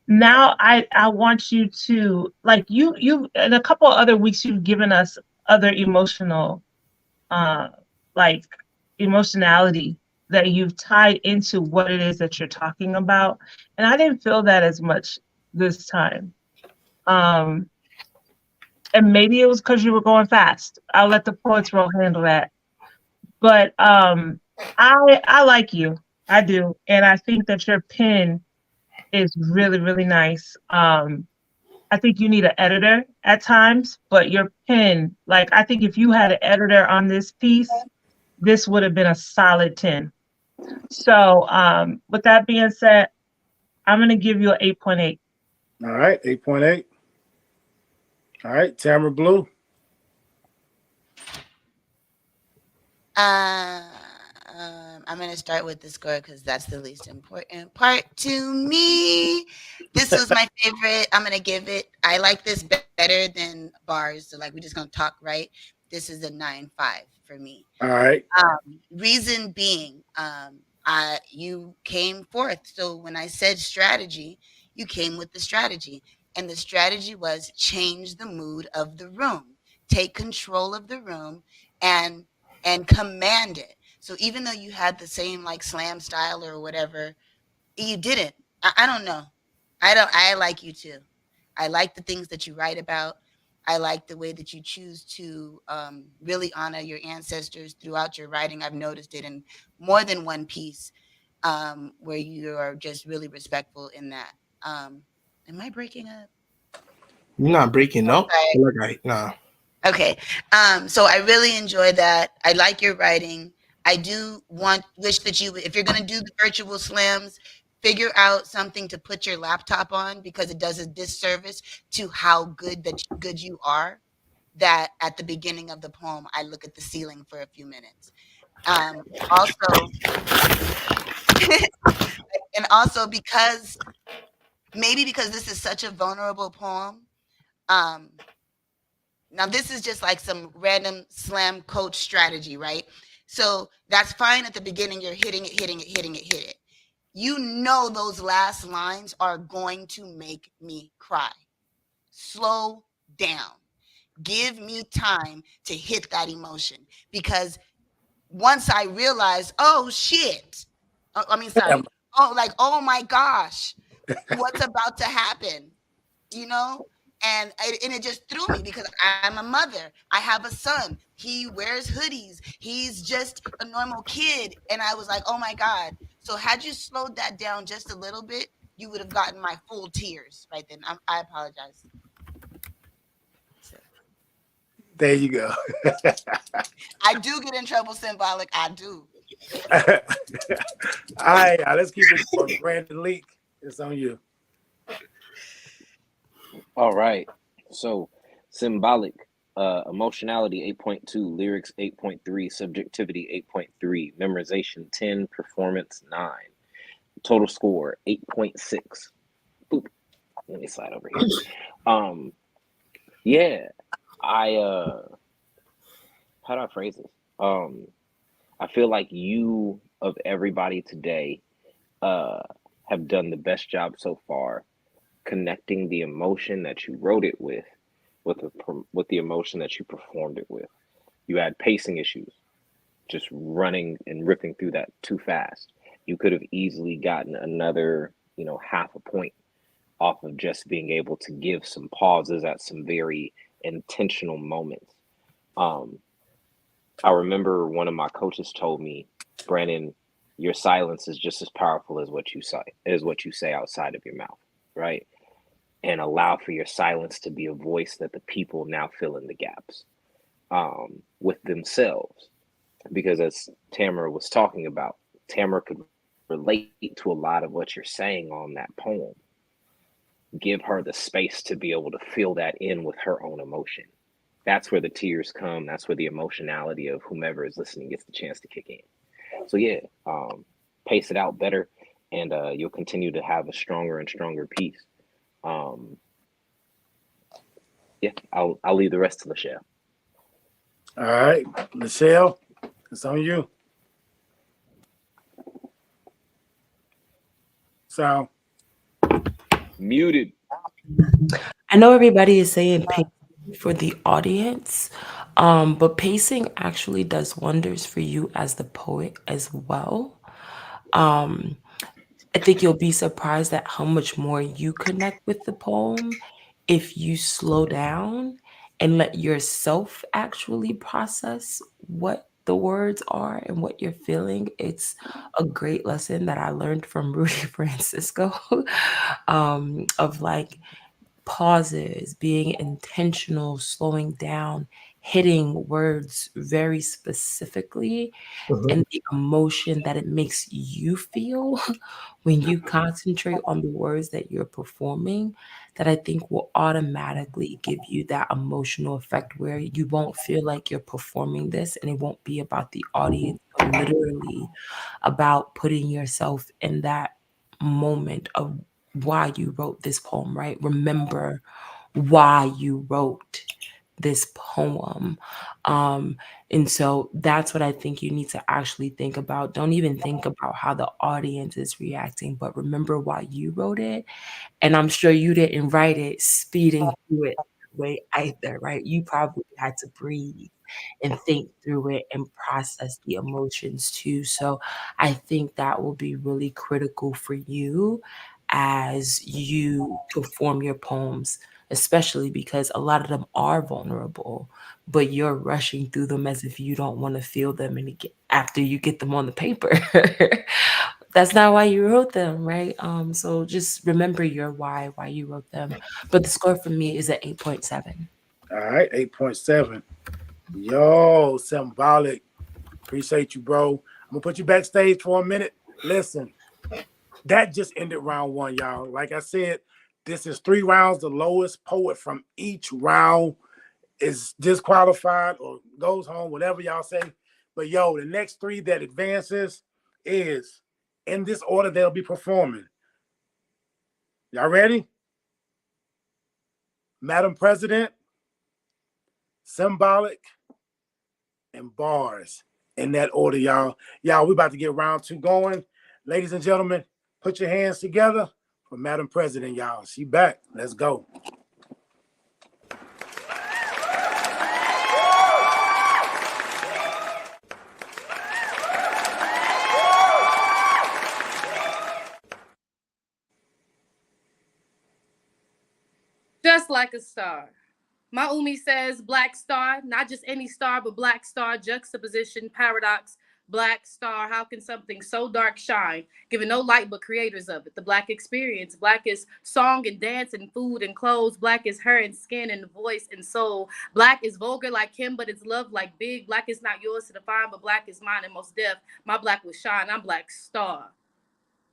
Now I want you to, like, you in a couple of other weeks you've given us other emotional emotionality that you've tied into what it is that you're talking about, and I didn't feel that as much this time. And maybe it was because you were going fast. I'll let the POETSwill handle that. But I like you. I do. And I think that your pen is really, really nice. I think you need an editor at times, but your pen, like, I think if you had an editor on this piece, this would have been a solid 10. So with that being said, I'm going to give you an 8.8. All right, 8.8. All right, Tamara Blue. I'm going to start with the score because that's the least important part to me. This was my favorite. I'm going to give it, I like this better than bars. So, like, we're just going to talk, right? This is a 9.5 for me. All right. Reason being, you came forth. So when I said strategy, you came with the strategy. And the strategy was change the mood of the room, take control of the room and command it. So even though you had the same like slam style or whatever, you didn't. I don't know. I like you too. I like the things that you write about. I like the way that you choose to really honor your ancestors throughout your writing. I've noticed it in more than one piece where you are just really respectful in that. Am I breaking up? You're not breaking up. Okay. Nah. Okay. So I really enjoy that. I like your writing. I do wish that you, if you're going to do the virtual slams, figure out something to put your laptop on, because it does a disservice to how good you are. That at the beginning of the poem, I look at the ceiling for a few minutes. Also, And also because this is such a vulnerable poem. Now this is just like some random slam coach strategy, right? So that's fine at the beginning. You're hitting it. You know those last lines are going to make me cry. Slow down. Give me time to hit that emotion, because once I realized, oh shit, Damn. oh my gosh, what's about to happen, you know? And it just threw me, because I'm a mother. I have a son. He wears hoodies. He's just a normal kid. And I was like, oh my God. So had you slowed that down just a little bit, you would have gotten my full tears right then. I apologize. There you go. I do get in trouble symbolic. I do. All right, let's keep it going. Brandon Leak, it's on you. All right. So symbolic, emotionality 8.2, lyrics 8.3, subjectivity 8.3, memorization 10, performance 9, total score 8.6. Boop. Let me slide over here. Yeah, how do I phrase this? I feel like you of everybody today have done the best job so far connecting the emotion that you wrote it with the emotion that you performed it with. You had pacing issues, just running and ripping through that too fast. You could have easily gotten another, half a point off of just being able to give some pauses at some very intentional moments. I remember one of my coaches told me, Brandon, your silence is just as powerful as what you say outside of your mouth, right? And allow for your silence to be a voice that the people now fill in the gaps with themselves. Because as Tamara was talking about, Tamara could relate to a lot of what you're saying on that poem. Give her the space to be able to fill that in with her own emotion. That's where the tears come. That's where the emotionality of whomever is listening gets the chance to kick in. So yeah, pace it out better, and you'll continue to have a stronger and stronger piece. Yeah, I'll leave the rest to Lachelle. All right, Lachelle, it's on you. So muted. I know everybody is saying pacing for the audience, but pacing actually does wonders for you as the poet as well. I think you'll be surprised at how much more you connect with the poem if you slow down and let yourself actually process what the words are and what you're feeling. It's a great lesson that I learned from Rudy Francisco of like pauses, being intentional, slowing down, hitting words very specifically, and the emotion that it makes you feel when you concentrate on the words that you're performing, that I think will automatically give you that emotional effect where you won't feel like you're performing this and it won't be about the audience, but literally about putting yourself in that moment of why you wrote this poem, right? Remember why you wrote this poem. And so that's what I think you need to actually think about. Don't even think about how the audience is reacting, but remember why you wrote it. And I'm sure you didn't write it speeding through it way either, right? You probably had to breathe and think through it and process the emotions too. So I think that will be really critical for you as you perform your poems, especially because a lot of them are vulnerable, but you're rushing through them as if you don't want to feel them after you get them on the paper. That's not why you wrote them, right? So just remember your why you wrote them. But the score for me is at 8.7. all right, 8.7. Yo, symbolic. Appreciate you, bro. I'm gonna put you backstage for a minute. Listen, that just ended round one, y'all. Like I said, this is 3 rounds. The lowest poet from each round is disqualified or goes home, whatever y'all say. But yo, the next 3 that advances is In this order, they'll be performing. Y'all ready? Madam President, Symbolic, and Bars. In that order, y'all. Y'all, we about to get round 2 going. Ladies and gentlemen, put your hands together for Madam President, y'all. She back. Let's go. Just like a star. My Umi says black star, not just any star, but black star, juxtaposition, paradox, black star. How can something so dark shine, given no light but creators of it? The black experience. Black is song and dance and food and clothes. Black is her and skin and voice and soul. Black is vulgar like him, but it's love like big. Black is not yours to define, but black is mine and most deaf. My black will shine. I'm black star.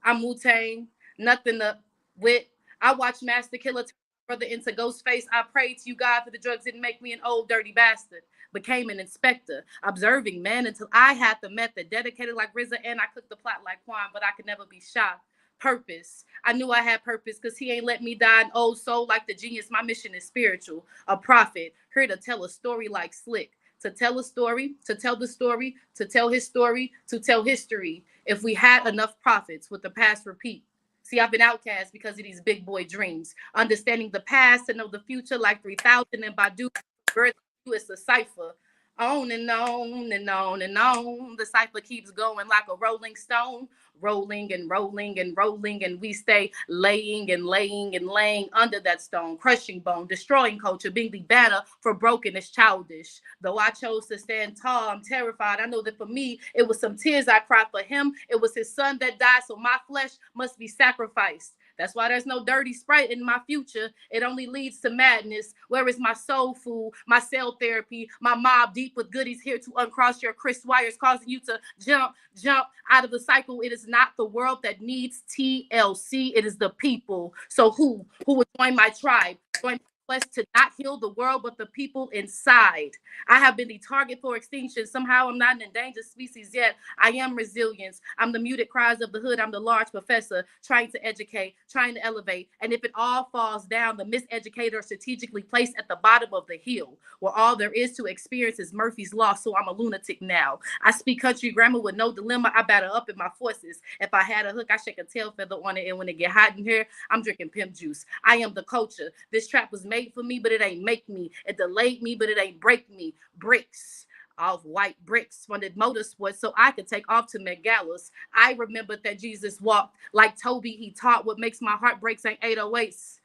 I'm Wu-Tang, nothing to wit. I watch Master Killer turn my brother into Ghostface. I prayed to you, God, for the drugs didn't make me an old dirty bastard. Became an inspector, observing man until I had the method. Dedicated like RZA and I cooked the plot like Quan, but I could never be shot. Purpose. I knew I had purpose because he ain't let me die an old soul like the genius. My mission is spiritual, a prophet, here to tell a story like Slick. To tell a story, to tell the story, to tell his story, to tell history. If we had enough prophets, would the past repeat? See, I've been outcast because of these big boy dreams. Understanding the past to know the future like 3000 and Badu. Birth is a cipher. On and on and on and on. The cipher keeps going like a rolling stone. Rolling and rolling and rolling, and we stay laying and laying and laying under that stone, crushing bone, destroying culture, being the banner for broken is childish. Though I chose to stand tall, I'm terrified. I know that for me, it was some tears I cried. For him, it was his son that died, so my flesh must be sacrificed. That's why there's no dirty Sprite in my future. It only leads to madness. Where is my soul food, my cell therapy, my mob deep with goodies here to uncross your crisp wires, causing you to jump out of the cycle. It is not the world that needs TLC. It is the people. So who would join my tribe? Join quest to not heal the world, but the people inside. I have been the target for extinction. Somehow I'm not an endangered species yet. I am resilience. I'm the muted cries of the hood. I'm the large professor trying to educate, trying to elevate. And if it all falls down, the miseducator strategically placed at the bottom of the hill, where all there is to experience is Murphy's Law. So I'm a lunatic now. I speak country grammar with no dilemma. I batter up in my forces. If I had a hook, I shake a tail feather on it. And when it get hot in here, I'm drinking pimp juice. I am the culture. This trap was made for me, but it ain't make me. It delayed me, but it ain't break me. Bricks off white bricks funded motorsports so I could take off to Megalas. I remembered that Jesus walked like Toby. He taught what makes my heart breaks ain't 808s.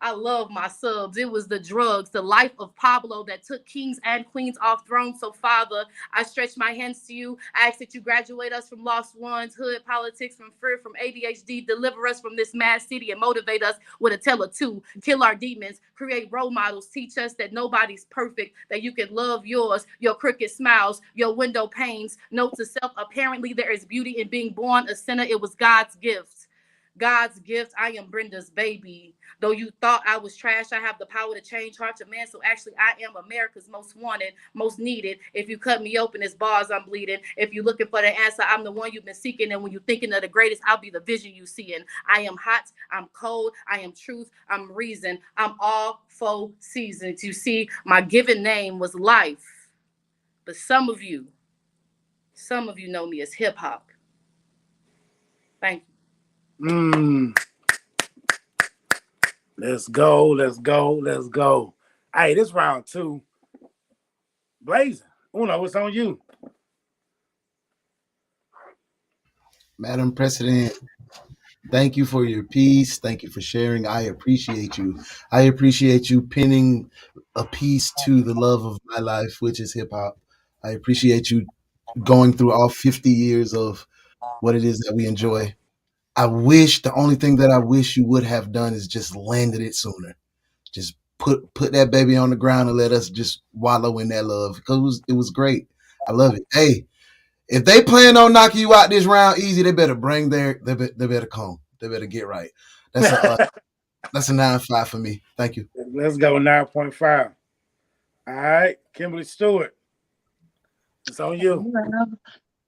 I love my subs. It was the drugs, the life of Pablo that took kings and queens off thrones. So, Father, I stretch my hands to you. I ask that you graduate us from lost ones, hood politics, from fear, from ADHD. Deliver us from this mad city and motivate us with a tell of two. Kill our demons, create role models. Teach us that nobody's perfect, that you can love yours, your crooked smiles, your window panes. Note to self, apparently there is beauty in being born a sinner. It was God's gift. God's gift. I am Brenda's baby. Though you thought I was trash, I have the power to change hearts of men. So actually, I am America's most wanted, most needed. If you cut me open, it's bars I'm bleeding. If you're looking for the answer, I'm the one you've been seeking. And when you're thinking of the greatest, I'll be the vision you see in. I am hot, I'm cold, I am truth, I'm reason. I'm all 4 seasons. You see, my given name was life. But some of you know me as hip hop. Thank you. Let's go, let's go, let's go. Hey, this round 2. Blazing. Uno, what's on you? Madam President, thank you for your piece. Thank you for sharing. I appreciate you. I appreciate you pinning a piece to the love of my life, which is hip hop. I appreciate you going through all 50 years of what it is that we enjoy. The only thing that I wish you would have done is just landed it sooner. Just put that baby on the ground and let us just wallow in that love, because it was great. I love it. Hey, if they plan on knocking you out this round easy, they better they better come. They better get right. That's a 9.5 for me. Thank you. Let's go 9.5. All right, Kimberly Stewart, it's on you.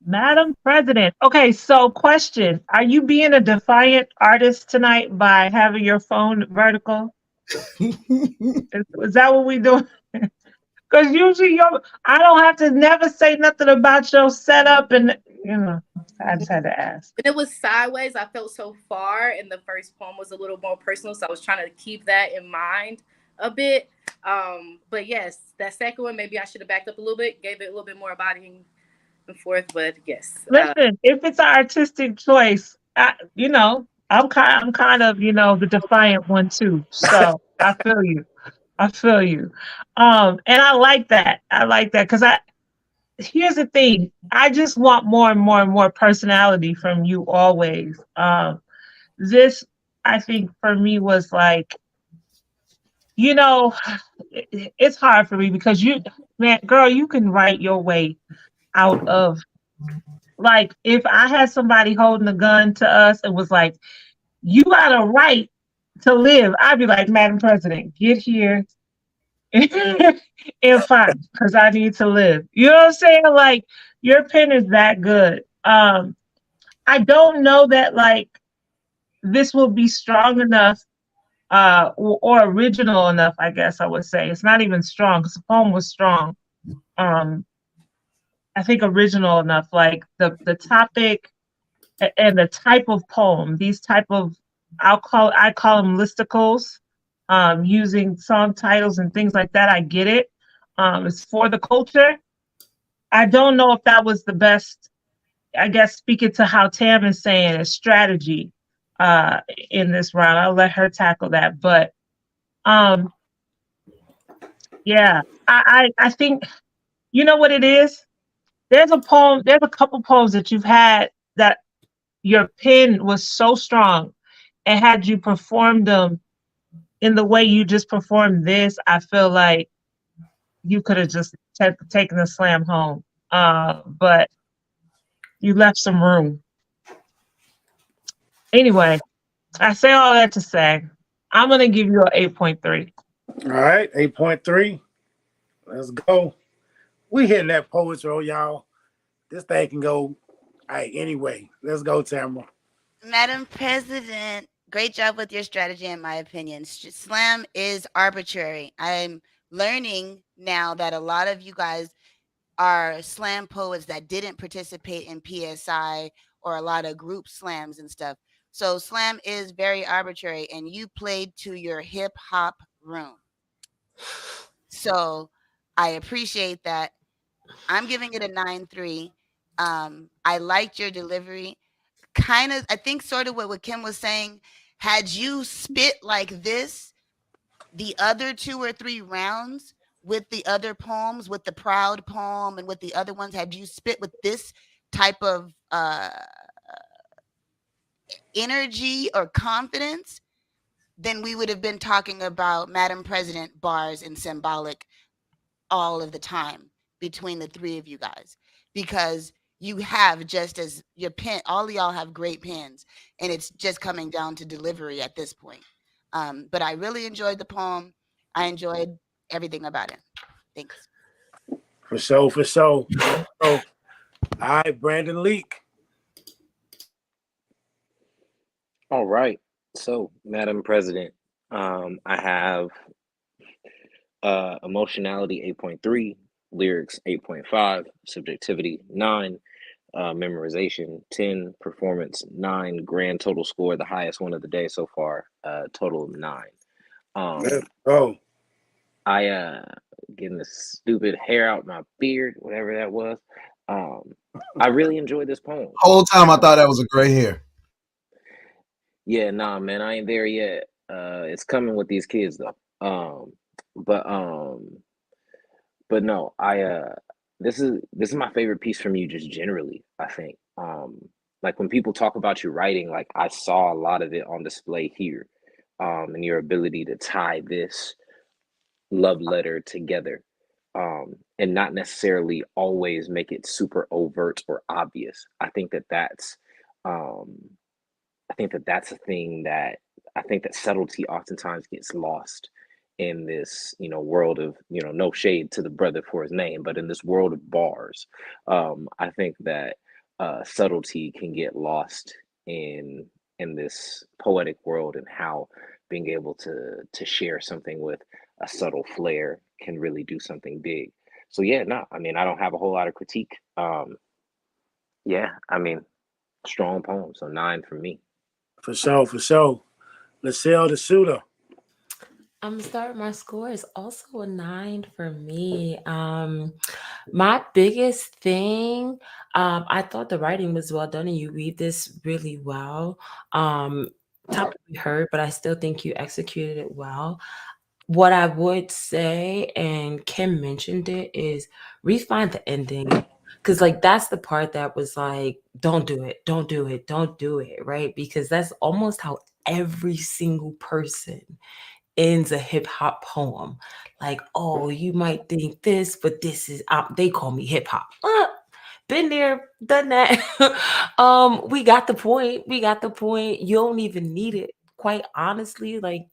Madam President. Okay, so question. Are you being a defiant artist tonight by having your phone vertical? Is that what we doing? Because usually I don't have to never say nothing about your setup and I just had to ask. When it was sideways, I felt so far, and the first poem was a little more personal, so I was trying to keep that in mind a bit. But yes, that second one, maybe I should have backed up a little bit, gave it a little bit more body and forth. But yes, Listen, if it's an artistic choice, I'm kind of the defiant one too. So I feel you. I feel you. And I like that. I like that because here's the thing. I just want more and more and more personality from you always. This, I think, for me was like, it's hard for me because man, girl, you can write your way out of, like, if I had somebody holding a gun to us and was like, you got a right to live, I'd be like, Madam President, get here and fight because I need to live. You know what I'm saying? Like, your pen is that good. I don't know that, like, this will be strong enough or original enough, I guess I would say. It's not even strong because the poem was strong. I think original enough, like the topic and the type of poem, these type of, I call them listicles, using song titles and things like that. I get it. It's for the culture. I don't know if that was the best, I guess, speaking to how Tam is saying, a strategy in this round. I'll let her tackle that. But yeah, I think, you know what it is? There's a couple poems that you've had that your pen was so strong, and had you performed them in the way you just performed this, I feel like you could have just taken the slam home. But you left some room. Anyway, I say all that to say, I'm going to give you an 8.3. All right, 8.3. Let's go. We hitting that poets roll, y'all. This thing can go. All right, anyway, let's go, Tamara. Madam President, great job with your strategy, in my opinion. Slam is arbitrary. I'm learning now that a lot of you guys are slam poets that didn't participate in PSI or a lot of group slams and stuff. So slam is very arbitrary, and you played to your hip hop room. So I appreciate that. I'm giving it a 9.3. I liked your delivery. Kind of, I think sort of what Kim was saying, had you spit like this the other 2 or 3 rounds with the other poems, with the proud poem and with the other ones, had you spit with this type of energy or confidence, then we would have been talking about Madam President bars and symbolic all of the time between the 3 of you guys, because you have, just as your pen, all of y'all have great pens, and it's just coming down to delivery at this point. But I really enjoyed the poem. I enjoyed everything about it. Thanks. For sure, for sure. All right, Brandon Leak. All right. So, Madam President, I have emotionality 8.3, lyrics 8.5, subjectivity 9, memorization 10, performance 9, grand total score, the highest one of the day so far, total 9. I getting the stupid hair out my beard, whatever that was. I really enjoyed this poem. Whole time I thought that was a gray hair. Yeah, nah, man, I ain't there yet. It's coming with these kids though. But no, this is my favorite piece from you just generally, I think. Like when people talk about your writing, like I saw a lot of it on display here. And your ability to tie this love letter together. And not necessarily always make it super overt or obvious. I think that's a thing that I think that subtlety oftentimes gets lost in this, world of, no shade to the brother for his name, but in this world of bars. I think that subtlety can get lost in this poetic world, and how being able to share something with a subtle flair can really do something big. So yeah, no, I mean, I don't have a whole lot of critique. Yeah, I mean, strong poem, so 9 from me. For sure, for sure. Lachelle the shooter. I'm gonna start. My score is also a 9 for me. My biggest thing, I thought the writing was well done, and you read this really well. Topic we heard, but I still think you executed it well. What I would say, and Kim mentioned it, is refine the ending. Cause like that's the part that was like, don't do it, don't do it, don't do it, right? Because that's almost how every single person ends a hip hop poem. Like, oh, you might think this, but this is they call me hip hop. Been there, done that. We got the point. We got the point. You don't even need it. Quite honestly, like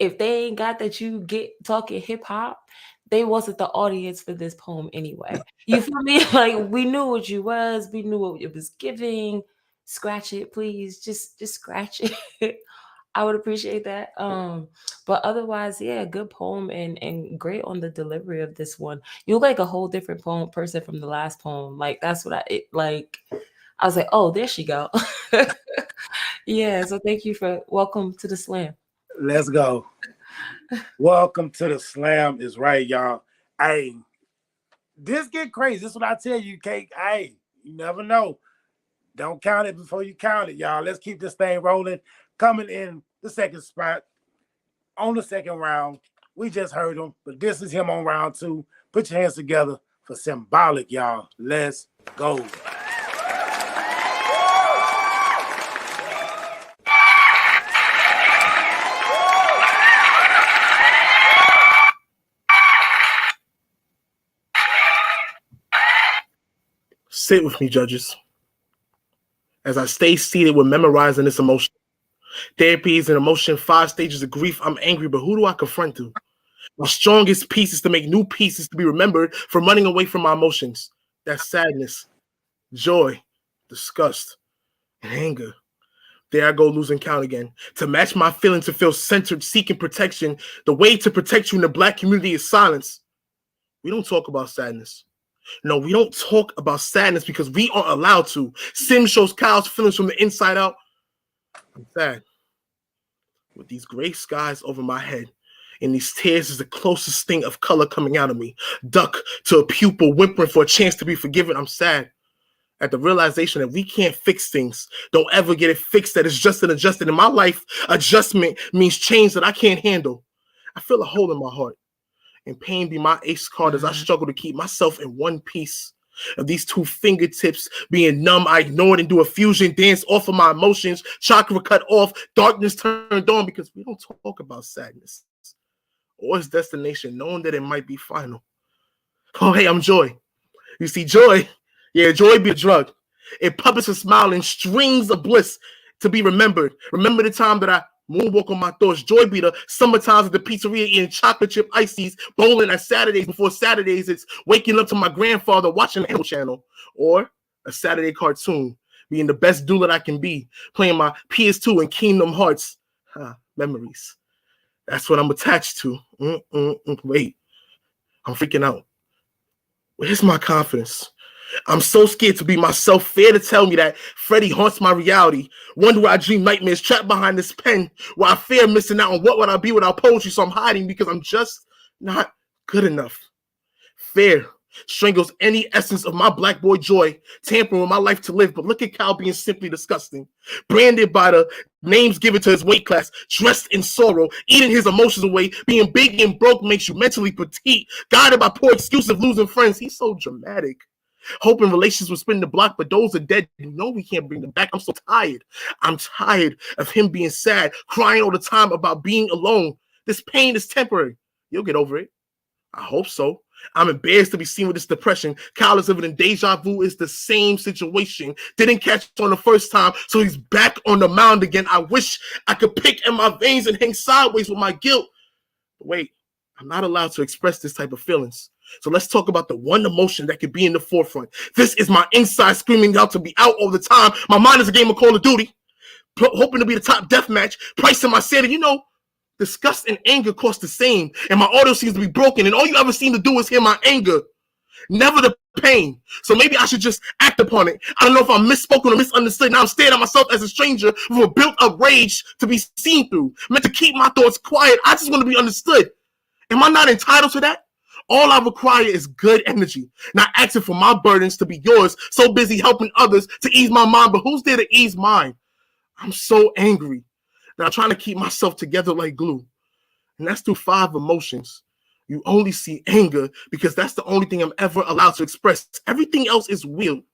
if they ain't got that you get talking hip hop, they wasn't the audience for this poem anyway. You feel me? Like we knew what you was, we knew what it was giving. Scratch it, please. Just scratch it. I would appreciate that. But otherwise, yeah, good poem and great on the delivery of this one. You look like a whole different poem person from the last poem. Like that's what I was like, oh, there she go. Yeah, so thank you for welcome to the slam. Let's go. Welcome to the slam is right, y'all. Hey, this get crazy. This is what I tell you, Kate. Hey, you never know. Don't count it before you count it, y'all. Let's keep this thing rolling. Coming in the second spot on the second round. We just heard him, but this is him on round 2. Put your hands together for Symbolic, y'all. Let's go. Sit with me, judges, as I stay seated with memorizing this emotion. Therapy is an emotion, 5 stages of grief. I'm angry, but who do I confront to? My strongest piece is to make new pieces to be remembered from running away from my emotions. That's sadness, joy, disgust, and anger. There I go, losing count again. To match my feeling, to feel centered, seeking protection. The way to protect you in the Black community is silence. We don't talk about sadness. No, we don't talk about sadness because we aren't allowed to. Sim shows Kyle's feelings from the inside out. I'm sad. With these gray skies over my head, and these tears is the closest thing of color coming out of me. Duck to a pupil whimpering for a chance to be forgiven. I'm sad at the realization that we can't fix things. Don't ever get it fixed, that it's just an adjustment. In my life, adjustment means change that I can't handle. I feel a hole in my heart, and pain be my ace card as I struggle to keep myself in one piece. Of these 2 fingertips being numb, I ignored and do a fusion dance off of my emotions. Chakra cut off, darkness turned on, because we don't talk about sadness or its destination, knowing that it might be final. Oh, hey, I'm Joy. You see, joy, yeah, joy be a drug. It puppets a smile in strings of bliss to be remembered. Remember the time that I moonwalk on my thoughts. Joy be the summer times at the pizzeria eating chocolate chip ices, bowling at Saturdays. Before Saturdays, it's waking up to my grandfather watching the Animal Channel, or a Saturday cartoon, being the best doula that I can be, playing my PS2 and Kingdom Hearts. Memories. That's what I'm attached to. Wait, I'm freaking out. Where's my confidence? I'm so scared to be myself. Fear to tell me that Freddie haunts my reality. Wonder where I dream nightmares trapped behind this pen. Where I fear missing out on what would I be without poetry. So I'm hiding because I'm just not good enough. Fear strangles any essence of my Black boy joy, tampering with my life to live. But look at Cal being simply disgusting. Branded by the names given to his weight class, dressed in sorrow, eating his emotions away. Being big and broke makes you mentally petite. Guided by poor excuses of losing friends. He's so dramatic. Hoping relations will spin the block, but those are dead. You know we can't bring them back. I'm so tired. I'm tired of him being sad, crying all the time about being alone. This pain is temporary. You'll get over it. I hope so. I'm embarrassed to be seen with this depression. Kyle is living in deja vu. It's the same situation. Didn't catch on the first time, so he's back on the mound again. I wish I could pick in my veins and hang sideways with my guilt. But wait, I'm not allowed to express this type of feelings. So let's talk about the one emotion that could be in the forefront. This is my inside screaming out to be out all the time. My mind is a game of Call of Duty, hoping to be the top death match, pricing my sanity. You know, disgust and anger cost the same, and my audio seems to be broken, and all you ever seem to do is hear my anger, never the pain. So maybe I should just act upon it. I don't know if I'm misspoken or misunderstood. Now I'm staring at myself as a stranger with a built-up rage to be seen through, meant to keep my thoughts quiet. I just want to be understood. Am I not entitled to that? All I require is good energy, not asking for my burdens to be yours, so busy helping others to ease my mind, but who's there to ease mine? I'm so angry that I'm trying to keep myself together like glue. And that's through 5 emotions. You only see anger because that's the only thing I'm ever allowed to express. Everything else is weak.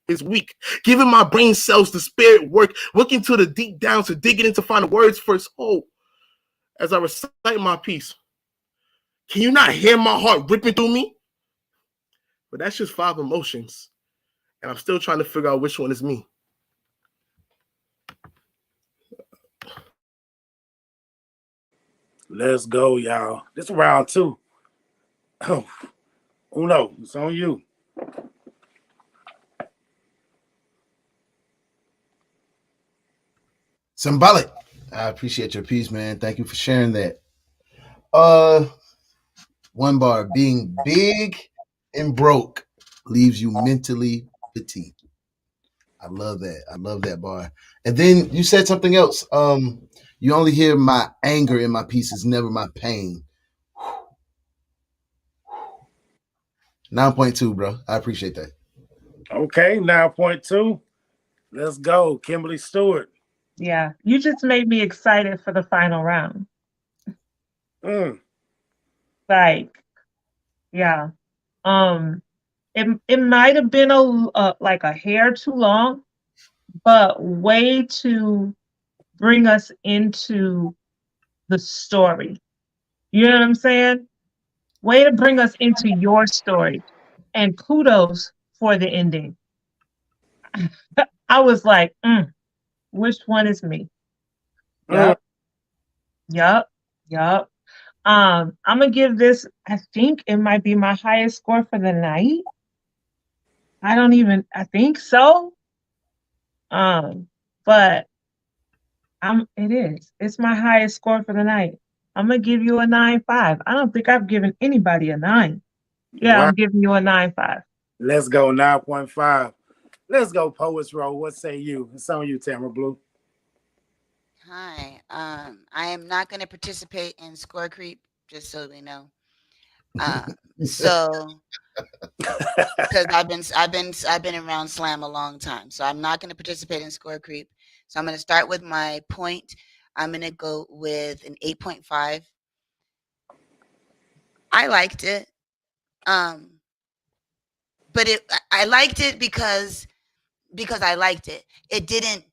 Giving my brain cells the spirit work, looking to the deep down to dig it in to find the words first. Oh, as I recite my piece, can you not hear my heart ripping through me? But that's just 5 emotions. And I'm still trying to figure out which one is me. Let's go, y'all. This is round 2. Oh, Uno, it's on you. Symbolic. I appreciate your piece, man. Thank you for sharing that. One bar. Being big and broke leaves you mentally fatigued. I love that. I love that bar. And then you said something else. You only hear my anger in my pieces, never my pain. 9.2, bro. I appreciate that. Okay, 9.2. Let's go, Kimberly Stewart. Yeah, you just made me excited for the final round. Like, yeah. It might have been like a hair too long, but way to bring us into the story. You know what I'm saying? Way to bring us into your story. And kudos for the ending. I was like, which one is me? Yep. Yep. Yep. I'm gonna give this, I think it might be my highest score for the night. I think so. But it is. It's my highest score for the night. I'm gonna give you a 9.5. I don't think I've given anybody a 9. Yeah, Wow. I'm giving you a 9.5. Let's go, 9.5. Let's go, POETSwill. What say you? It's on you, Tamara Blue. Hi. I am not going to participate in score creep, just so we know. So because I've been around slam a long time, so I'm not going to participate in score creep. So I'm going to start with my point. I'm going to go with an 8.5. I liked it. But I liked it because I liked it. It didn't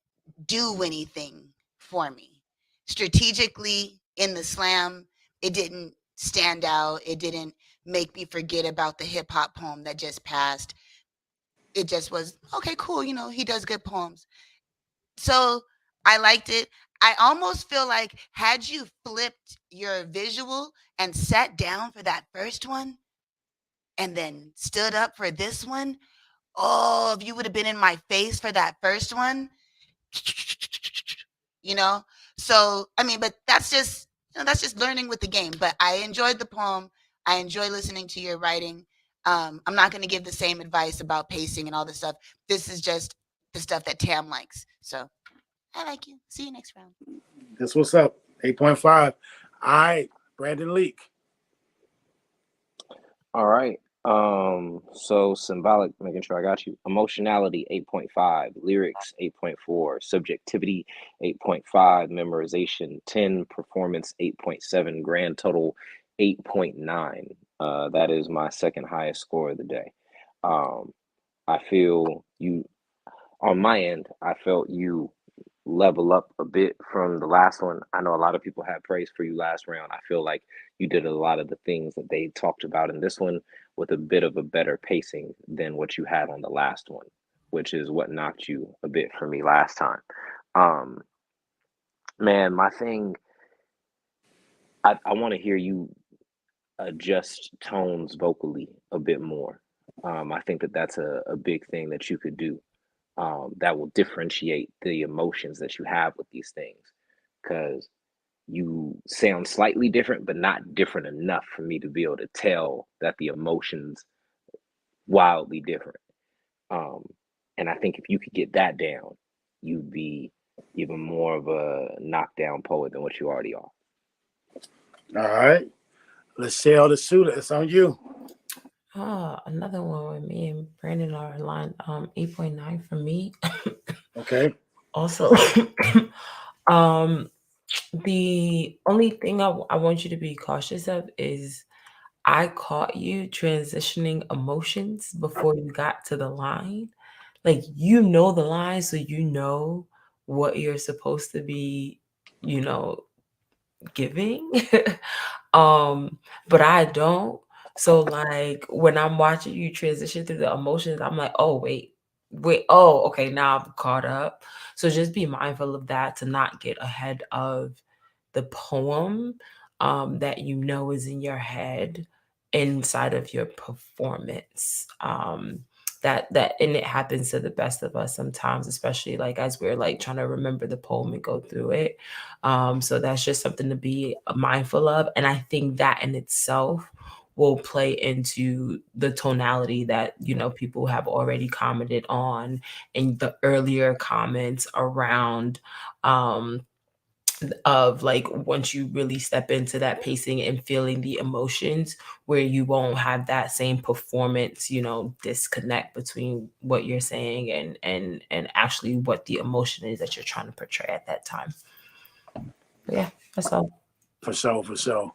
do anything for me. Strategically in the slam, it didn't stand out. It didn't make me forget about the hip hop poem that just passed. It just was, okay, cool. You know, he does good poems. So I liked it. I almost feel like had you flipped your visual and sat down for that first one and then stood up for this one, oh, if you would have been in my face for that first one, you know? So, I mean, but that's just learning with the game. But I enjoyed the poem. I enjoy listening to your writing. I'm not going to give the same advice about pacing and all this stuff. This is just the stuff that Tam likes. So I like you. See you next round. That's what's up. 8.5. All right, Brandon Leak. All right. So symbolic, making sure I got you. Emotionality, 8.5. Lyrics, 8.4. Subjectivity, 8.5. Memorization, 10. Performance, 8.7. Grand total, 8.9. That is my second highest score of the day. I feel you, on my end, I felt you level up a bit from the last one. I know a lot of people had praise for you last round. I feel like you did a lot of the things that they talked about in this one with a bit of a better pacing than what you had on the last one, which is what knocked you a bit for me last time. Man, my thing, I want to hear you adjust tones vocally a bit more. I think that that's a big thing that you could do, that will differentiate the emotions that you have with these things, because you sound slightly different, but not different enough for me to be able to tell that the emotions wildly different. And I think if you could get that down, you'd be even more of a knockdown poet than what you already are. All right. Lachelle the Shooter, it's on you. Another one with me and Brandon are aligned. 8.9 for me. Okay. Also, the only thing I want you to be cautious of is I caught you transitioning emotions before you got to the line. Like, you know the line, so you know what you're supposed to be, giving. But I don't. So like when I'm watching you transition through the emotions, I'm like, oh wait, oh, okay, now I'm caught up. So just be mindful of that to not get ahead of the poem that you know is in your head inside of your performance. That and it happens to the best of us sometimes, especially like as we're like trying to remember the poem and go through it. So that's just something to be mindful of. And I think that in itself will play into the tonality that, people have already commented on in the earlier comments around of like once you really step into that pacing and feeling the emotions, where you won't have that same performance disconnect between what you're saying and actually what the emotion is that you're trying to portray at that time. But yeah, that's all. For sure.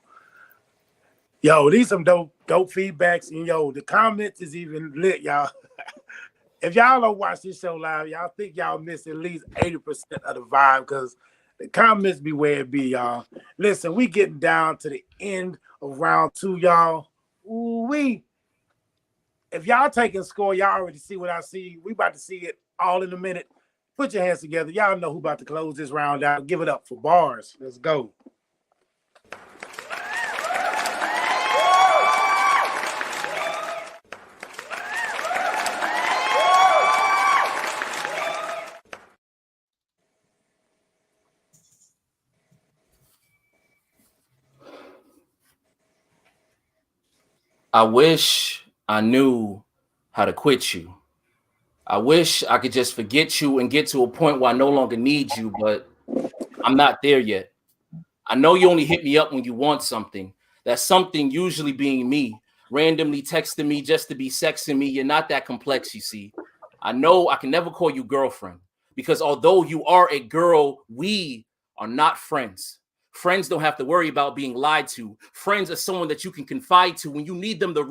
Yo, these some dope feedbacks, and yo, the comments is even lit, y'all. If y'all don't watch this show live, y'all think y'all miss at least 80% of the vibe, because the comments be where it be, y'all. Listen, we getting down to the end of round 2, y'all. Ooh-wee. If y'all taking score, y'all already see what I see. We about to see it all in a minute. Put your hands together. Y'all know who about to close this round out. Give it up for Bars. Let's go. I wish I knew how to quit you. I wish I could just forget you and get to a point where I no longer need you, but I'm not there yet. I know you only hit me up when you want something. That's something usually being me, randomly texting me just to be sexing me. You're not that complex, you see. I know I can never call you girlfriend, because although you are a girl, we are not friends. Friends don't have to worry about being lied to. Friends are someone that you can confide to when you need them the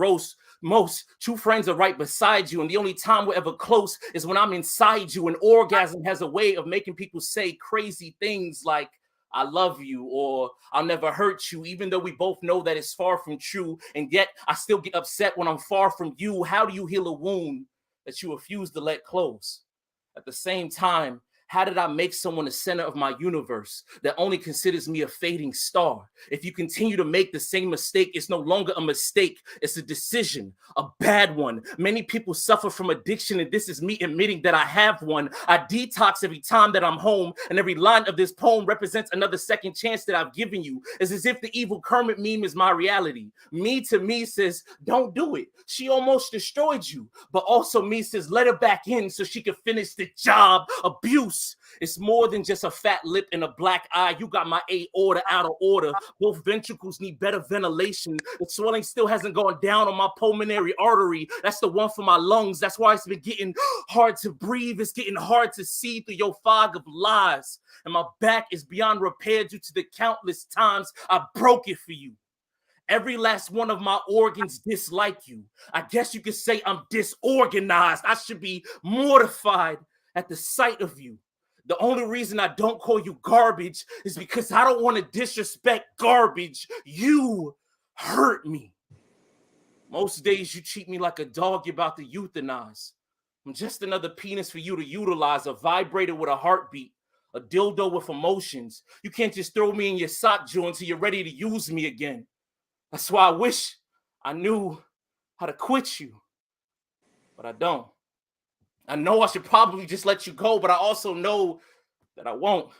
most. True friends are right beside you, and the only time we're ever close is when I'm inside you. And orgasm has a way of making people say crazy things like, I love you, or I'll never hurt you, even though we both know that it's far from true. And yet I still get upset when I'm far from you. How do you heal a wound that you refuse to let close? At the same time, how did I make someone the center of my universe that only considers me a fading star? If you continue to make the same mistake, it's no longer a mistake. It's a decision, a bad one. Many people suffer from addiction, and this is me admitting that I have one. I detox every time that I'm home, and every line of this poem represents another second chance that I've given you. It's as if the evil Kermit meme is my reality. Me to me says, don't do it. She almost destroyed you. But also me says, let her back in so she can finish the job. Abuse. It's more than just a fat lip and a black eye. You got my aorta out of order. Both ventricles need better ventilation. The swelling still hasn't gone down on my pulmonary artery. That's the one for my lungs. That's why it's been getting hard to breathe. It's getting hard to see through your fog of lies. And my back is beyond repair due to the countless times I broke it for you. Every last one of my organs dislike you. I guess you could say I'm disorganized. I should be mortified at the sight of you. The only reason I don't call you garbage is because I don't want to disrespect garbage. You hurt me. Most days you treat me like a dog you're about to euthanize. I'm just another penis for you to utilize, a vibrator with a heartbeat, a dildo with emotions. You can't just throw me in your sock drawer until you're ready to use me again. That's why I wish I knew how to quit you, but I don't. I know I should probably just let you go, but I also know that I won't.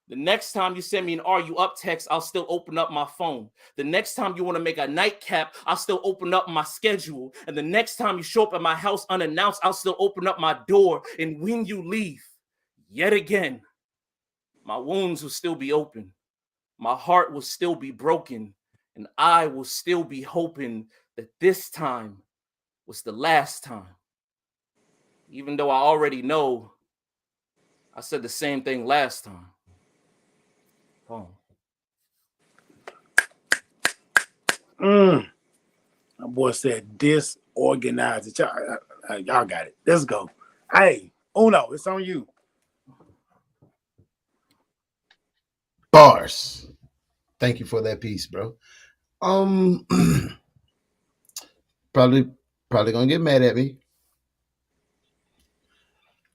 The next time you send me an "Are you up" text, I'll still open up my phone. The next time you want to make a nightcap, I'll still open up my schedule. And the next time you show up at my house unannounced, I'll still open up my door. And when you leave, yet again, my wounds will still be open. My heart will still be broken. And I will still be hoping that this time was the last time. Even though I already know I said the same thing last time. Oh. My boy said disorganized. Y'all got it. Let's go. Hey, Uno, it's on you. Bars. Thank you for that piece, bro. Probably gonna get mad at me.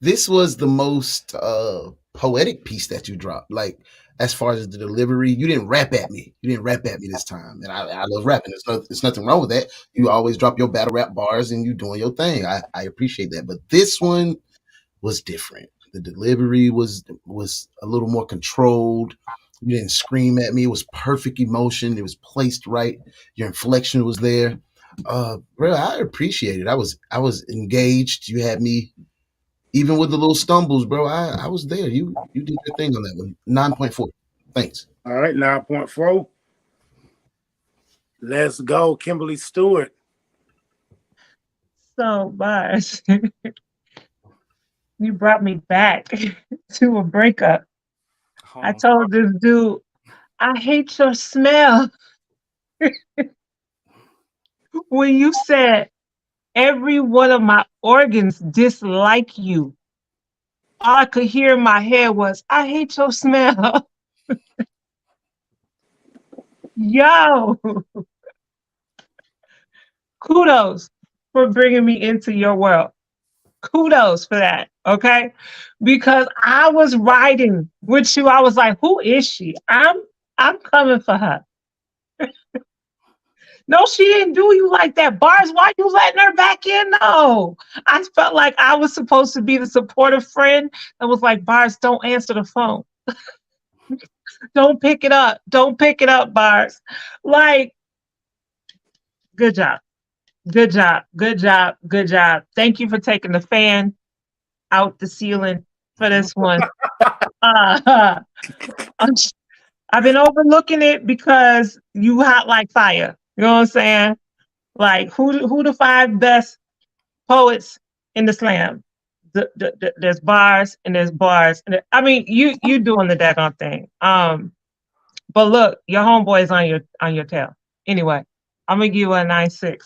This was the most poetic piece that you dropped. Like, as far as the delivery, you didn't rap at me. You didn't rap at me this time, and I love rapping. There's nothing wrong with that. You always drop your battle rap bars and you doing your thing. I appreciate that. But this one was different. The delivery was a little more controlled. You didn't scream at me. It was perfect emotion. It was placed right. Your inflection was there. Bro, I appreciate it. I was engaged. You had me, even with the little stumbles, bro. I was there. You did your thing on that one. 9.4. Thanks. All right, 9.4. Let's go, Kimberly Stewart. So, Bars, you brought me back to a breakup. I told this dude, I hate your smell. When you said every one of my organs dislike you, all I could hear in my head was, I hate your smell. Yo, kudos for bringing me into your world. Kudos for that. Okay. Because I was riding with you. I was like, who is she? I'm coming for her. No, she didn't do you like that. Bars, why you letting her back in? No. I felt like I was supposed to be the supportive friend that was like, Bars, don't answer the phone. Don't pick it up. Don't pick it up, Bars. Like, good job. Good job. Good job. Good job. Thank you for taking the fan out the ceiling for this one. Uh, I've been overlooking it because you hot like fire. You know what I'm saying? Like who the five best poets in the slam? There's bars and there's bars. And I mean, you doing the daggone thing. But look, your homeboy's on your tail. Anyway, I'm gonna give you a 9.6.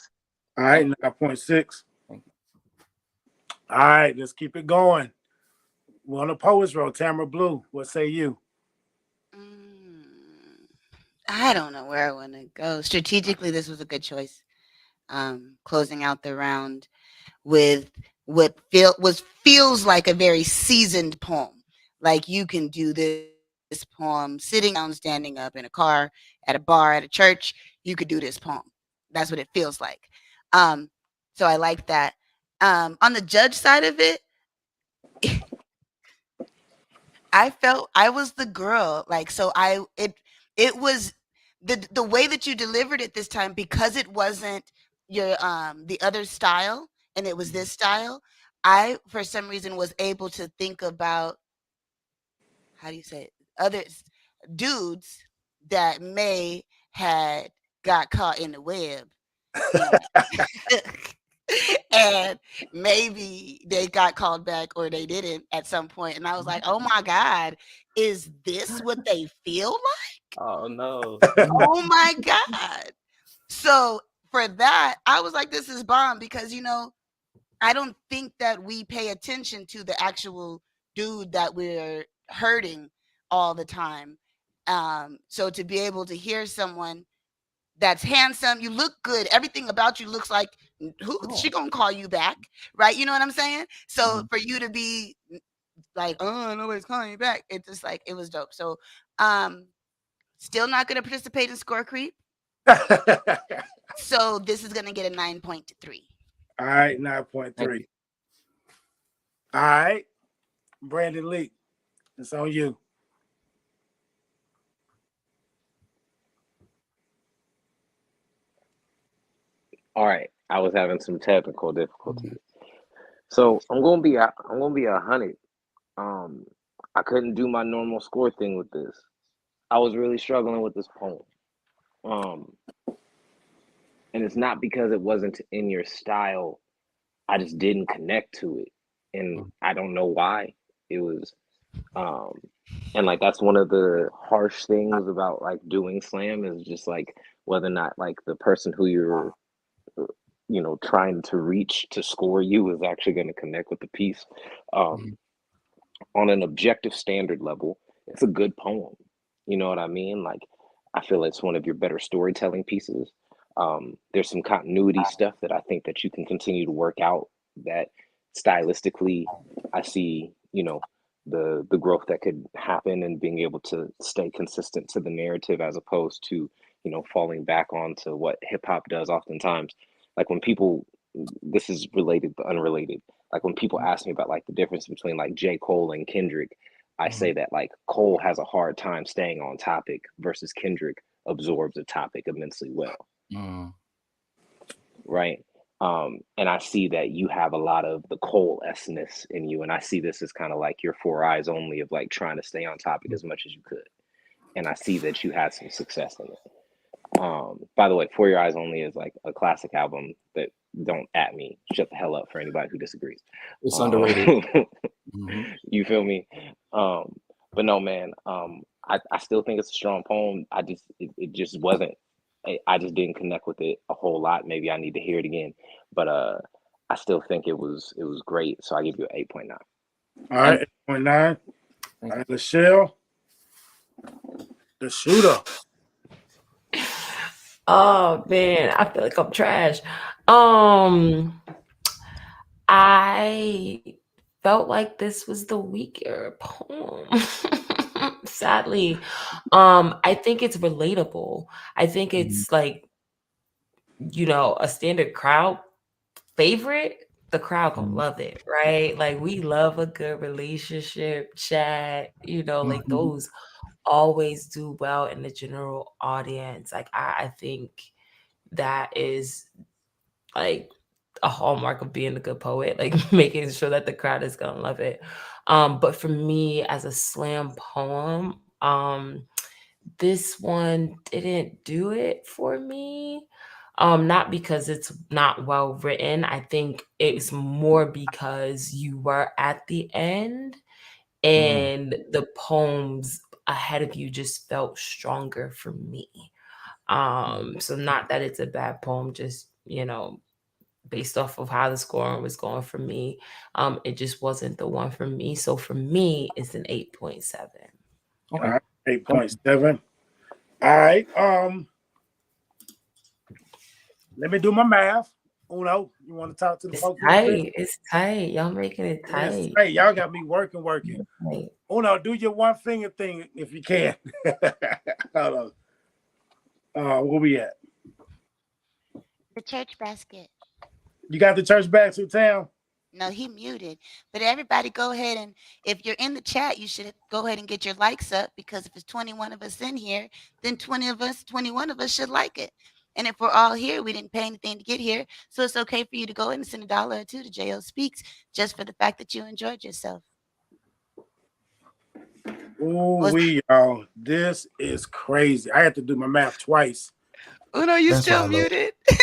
All right, 9.6. All right, let's keep it going. We're on the Poets Row. Tamara Blue, what say you? I don't know where I want to go. Strategically, this was a good choice. Closing out the round with what feels like a very seasoned poem. Like you can do this poem sitting down, standing up in a car, at a bar, at a church. You could do this poem. That's what it feels like. So I like that. On the judge side of it, I felt I was the girl. Like, so it was the way that you delivered it this time, because it wasn't your the other style and it was this style. I, for some reason, was able to think about, how do you say it, other dudes that may had got caught in the web. And maybe they got called back or they didn't at some point. And I was like, oh my God, is this what they feel like? Oh no. Oh my God. So for that, I was like, this is bomb, because, you know, I don't think that we pay attention to the actual dude that we're hurting all the time. So to be able to hear someone that's handsome, you look good, everything about you looks like, she gonna call you back, right? You know what I'm saying? So for you to be like, oh, nobody's calling you back, it's just like, it was dope. So still not gonna participate in score creep. So this is gonna get a 9.3. All right, 9.3. All right, Brandon Lee, it's on you. All right, I was having some technical difficulties, so I'm gonna be 100. Um, I couldn't do my normal score thing with this. I was really struggling with this poem. Um, and it's not because it wasn't in your style. I just didn't connect to it, and I don't know why. It was, um, and like that's one of the harsh things about like doing slam is just like whether or not like the person who you're trying to reach to score you is actually going to connect with the piece. Um, on an objective standard level, it's a good poem. You know what I mean? Like, I feel it's one of your better storytelling pieces. There's some continuity stuff that I think that you can continue to work out. That stylistically, I see, the growth that could happen and being able to stay consistent to the narrative as opposed to, falling back onto what hip hop does oftentimes. Like when people, this is related but unrelated, like when people ask me about like the difference between like J. Cole and Kendrick, I say that like Cole has a hard time staying on topic versus Kendrick absorbs a topic immensely well. Right. And I see that you have a lot of the Cole essence in you. And I see this as kind of like your four eyes only of like trying to stay on topic as much as you could. And I see that you had some success in it. By the way, For Your Eyes Only is like a classic album that don't at me. Shut the hell up for anybody who disagrees. It's underrated. You feel me? But no, man, I still think it's a strong poem. It just wasn't. I just didn't connect with it a whole lot. Maybe I need to hear it again, but I still think it was great. So I give you an 8.9. All right, 8.9. All right, Michelle, the shooter. Oh man, I feel like I'm trash. I felt like this was the weaker poem. Sadly. I think it's relatable. I think it's like, a standard crowd favorite. The crowd gonna love it, right? Like we love a good relationship chat, like those always do well in the general audience. Like I think that is like a hallmark of being a good poet, like making sure that the crowd is gonna love it. But for me as a slam poem, this one didn't do it for me. Not because it's not well written. I think it's more because you were at the end and the poems ahead of you just felt stronger for me. So not that it's a bad poem, just, based off of how the scoring was going for me, it just wasn't the one for me. So for me, it's an 8.7. All right, 8.7. All right. Let me do my math. Uno, you want to talk to the folks? It's tight. Y'all making it tight. Hey, y'all got me working. Uno, do your one finger thing if you can. Hold on. Where we at? The church basket. You got the church basket, Tam? No, he muted. But everybody go ahead and if you're in the chat, you should go ahead and get your likes up because if it's 21 of us in here, then 21 of us should like it. And if we're all here, we didn't pay anything to get here. So it's okay for you to go ahead and send $1 or $2 to J.O. Speaks just for the fact that you enjoyed yourself. Ooh, y'all. This is crazy. I had to do my math twice. Uno, you still muted? I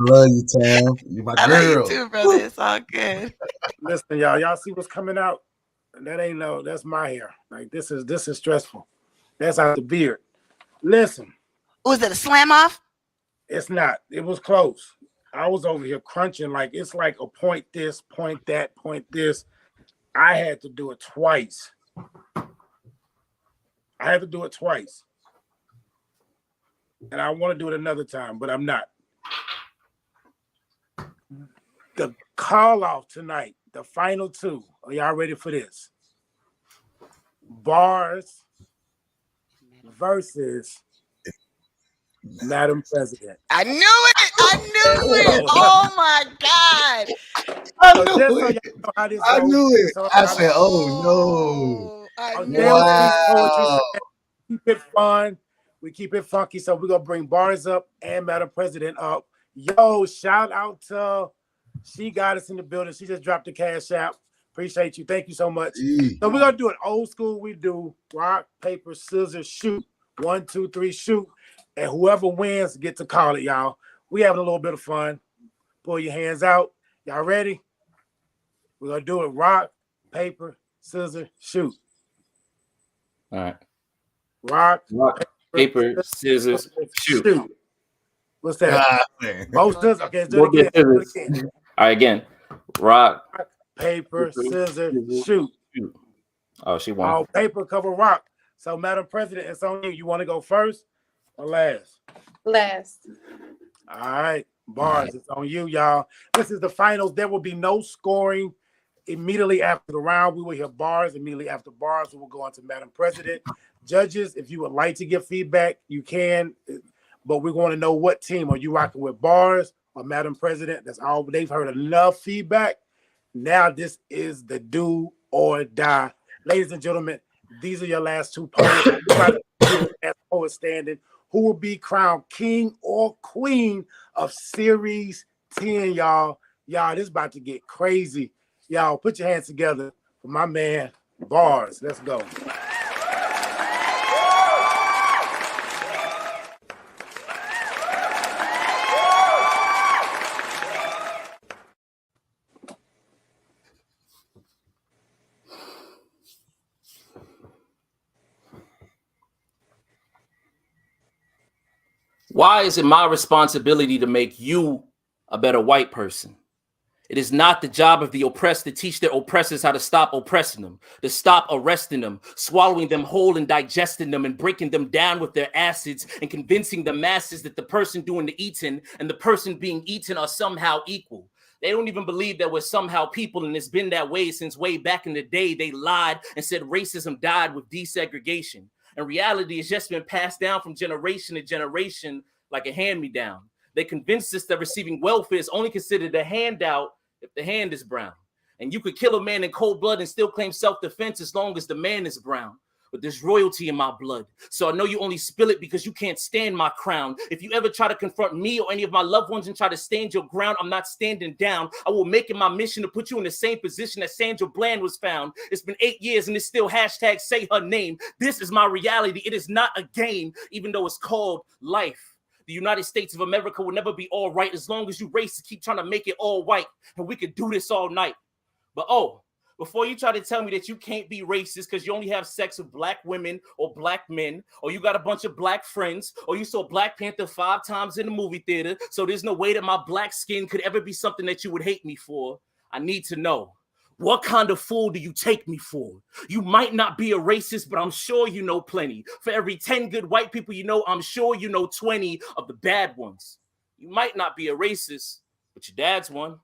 love you, Tam. You're my girl. I love you too, brother. It's all good. Listen, y'all. Y'all see what's coming out? That's my hair. Like this is stressful. That's out the beard. Listen. Was it a slam off? It's not. It was close. I was over here crunching. Like it's like a point this, point that, point this. I had to do it twice. And I want to do it another time, but I'm not. The call off tonight, the final two. Are y'all ready for this? Bars versus Madam President. I knew it. I knew it. Oh my God. I So knew just so it. y'all know how this I goes. knew it. So I y'all said, know, "Oh I on knew Dale it. Speaks Poetry no!" Slam, keep it fun. We keep it funky. So we're gonna bring Bars up and Madam President up. Yo, shout out to She Got Us in the building. She just dropped the cash app. Appreciate you. Thank you so much. So we're gonna do it old school. We do rock, paper, scissors, shoot. 1, 2, 3, shoot. And whoever wins get to call it, y'all. We having a little bit of fun. Pull your hands out. Y'all ready? We're gonna do it rock, paper, scissors, shoot. All right. Rock, paper, scissors, shoot. What's that? Both scissors. Okay, let's do We'll it get again. scissors. All right, again. Rock, paper, scissors, shoot. Oh, she won. All paper cover rock. So, Madam President, it's on you. You want to go first or last? Last. All right, Bars, it's on you, y'all. This is the finals. There will be no scoring immediately after the round. We will hear Bars. Immediately after Bars, we will go on to Madam President. Judges, if you would like to give feedback, you can. But we want to know what team. Are you rocking with Bars or Madam President? That's all. They've heard enough feedback. Now this is the do or die. Ladies and gentlemen, these are your last two poets. As poet standing, who will be crowned king or queen of Series 10, y'all. Y'all, this is about to get crazy. Y'all, put your hands together for my man, Bars. Let's go. Why is it my responsibility to make you a better white person? It is not the job of the oppressed to teach their oppressors how to stop oppressing them, to stop arresting them, swallowing them whole and digesting them and breaking them down with their acids and convincing the masses that the person doing the eating and the person being eaten are somehow equal. They don't even believe that we're somehow people, and it's been that way since way back in the day. They lied and said racism died with desegregation. And reality has just been passed down from generation to generation like a hand-me-down. They convinced us that receiving welfare is only considered a handout if the hand is brown. And you could kill a man in cold blood and still claim self-defense as long as the man is brown. But there's royalty in my blood. So I know you only spill it because you can't stand my crown. If you ever try to confront me or any of my loved ones and try to stand your ground, I'm not standing down. I will make it my mission to put you in the same position that Sandra Bland was found. It's been 8 years and it's still hashtag say her name. This is my reality. It is not a game, even though it's called life. The United States of America will never be all right as long as you racists keep trying to make it all white. And we could do this all night. But before you try to tell me that you can't be racist because you only have sex with black women or black men, or you got a bunch of black friends, or you saw Black Panther 5 times in the movie theater, so there's no way that my black skin could ever be something that you would hate me for, I need to know. What kind of fool do you take me for? You might not be a racist, but I'm sure you know plenty. For every 10 good white people you know, I'm sure you know 20 of the bad ones. You might not be a racist, but your dad's one.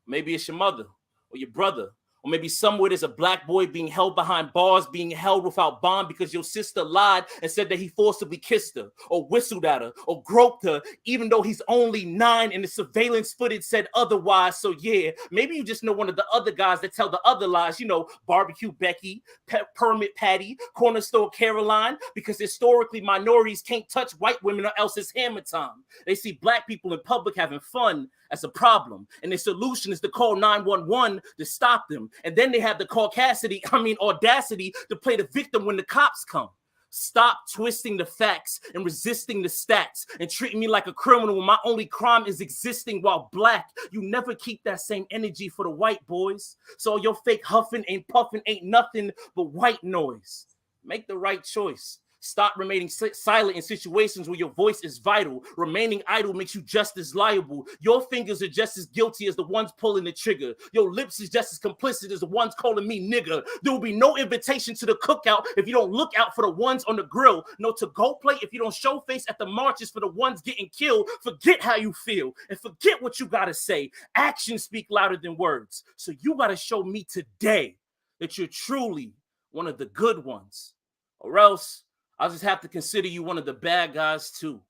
Maybe it's your mother or your brother. Or maybe somewhere there's a black boy being held behind bars, being held without bond because your sister lied and said that he forcibly kissed her or whistled at her or groped her, even though he's only 9 and the surveillance footage said otherwise. So yeah, maybe you just know one of the other guys that tell the other lies, you know, Barbecue Becky, Permit Patty, Corner Store Caroline, because historically minorities can't touch white women or else it's hammer time. They see black people in public having fun as a problem, and the solution is to call 911 to stop them. And then they have the audacity to play the victim when the cops come. Stop twisting the facts and resisting the stats and treating me like a criminal when my only crime is existing while black. You never keep that same energy for the white boys. So your fake huffing and puffing ain't nothing but white noise. Make the right choice. Stop remaining silent in situations where your voice is vital. Remaining idle makes you just as liable. Your fingers are just as guilty as the ones pulling the trigger. Your lips is just as complicit as the ones calling me nigger. There will be no invitation to the cookout if you don't look out for the ones on the grill. No to-go plate if you don't show face at the marches for the ones getting killed. Forget how you feel and forget what you gotta say. Actions speak louder than words. So you gotta show me today that you're truly one of the good ones. Or else I'll just have to consider you one of the bad guys too.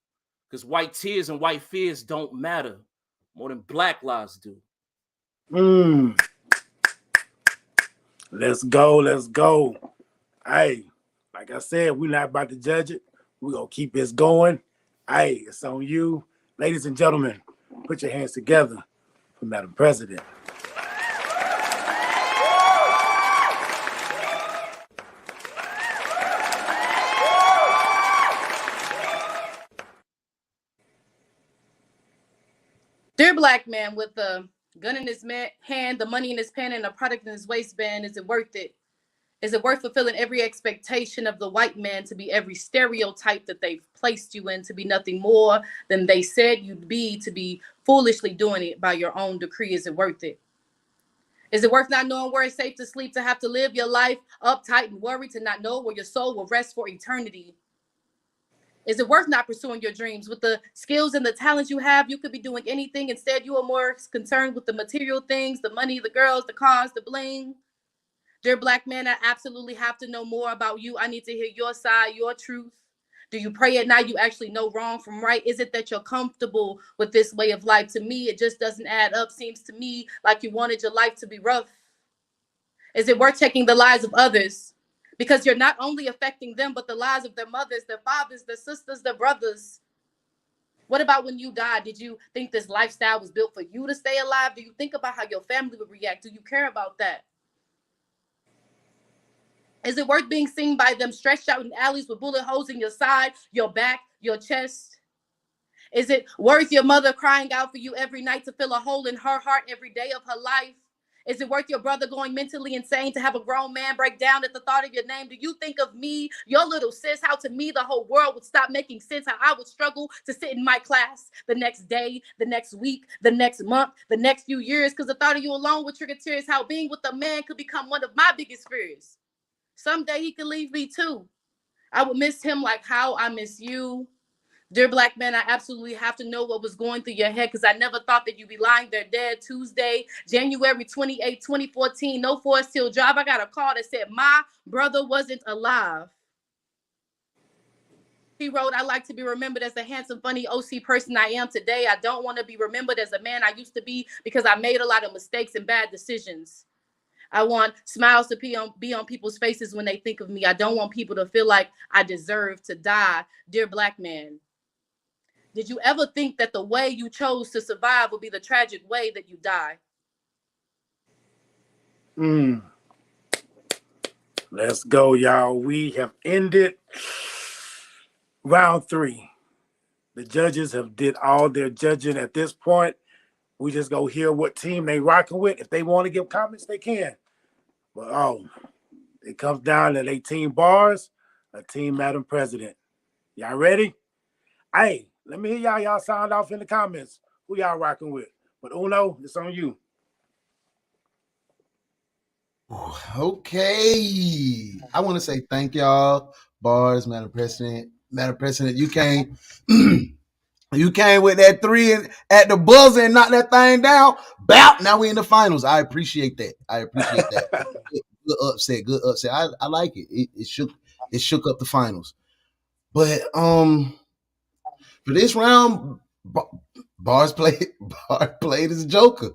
Because white tears and white fears don't matter more than black lives do. Let's go. Let's go. Hey, like I said, we're not about to judge it. We're going to keep this going. Hey, it's on you. Ladies and gentlemen, put your hands together for Madam President. Dear black man with a gun in his hand, the money in his pen, and a product in his waistband, is it worth it? Is it worth fulfilling every expectation of the white man to be every stereotype that they've placed you in, to be nothing more than they said you'd be, to be foolishly doing it by your own decree? Is it worth it? Is it worth not knowing where it's safe to sleep, to have to live your life uptight and worried, to not know where your soul will rest for eternity? Is it worth not pursuing your dreams? With the skills and the talents you have, you could be doing anything. Instead, you are more concerned with the material things, the money, the girls, the cars, the bling. Dear black man, I absolutely have to know more about you. I need to hear your side, your truth. Do you pray at night? You actually know wrong from right? Is it that you're comfortable with this way of life? To me, it just doesn't add up. Seems to me like you wanted your life to be rough. Is it worth taking the lives of others? Because you're not only affecting them, but the lives of their mothers, their fathers, their sisters, their brothers. What about when you died? Did you think this lifestyle was built for you to stay alive? Do you think about how your family would react? Do you care about that? Is it worth being seen by them stretched out in alleys with bullet holes in your side, your back, your chest? Is it worth your mother crying out for you every night to fill a hole in her heart every day of her life? Is it worth your brother going mentally insane to have a grown man break down at the thought of your name? Do you think of me, your little sis, how to me the whole world would stop making sense, how I would struggle to sit in my class the next day, the next week, the next month, the next few years, because the thought of you alone would trigger tears, how being with a man could become one of my biggest fears. Someday he could leave me too. I would miss him like how I miss you. Dear black man, I absolutely have to know what was going through your head, because I never thought that you'd be lying there dead. Tuesday, January 28, 2014, no Forest Hill Drive. I got a call that said my brother wasn't alive. He wrote, I like to be remembered as the handsome, funny OC person I am today. I don't want to be remembered as a man I used to be, because I made a lot of mistakes and bad decisions. I want smiles to be on people's faces when they think of me. I don't want people to feel like I deserve to die. Dear black man, did you ever think that the way you chose to survive would be the tragic way that you die? Let's go, y'all. We have ended round 3. The judges have did all their judging at this point. We just go hear what team they rocking with. If they want to give comments, they can. But it comes down to 18 bars, a team Madam President. Y'all ready? Hey, let me hear y'all sound off in the comments. Who y'all rocking with? But Uno, it's on you. Okay. I want to say thank y'all, bars, Madam President. Madam President, you came with that 3 and at the buzzer and knocked that thing down. Bow. Now we in the finals. I appreciate that. Good upset. I like it. It shook up the finals. But for this round, Bars played his Joker.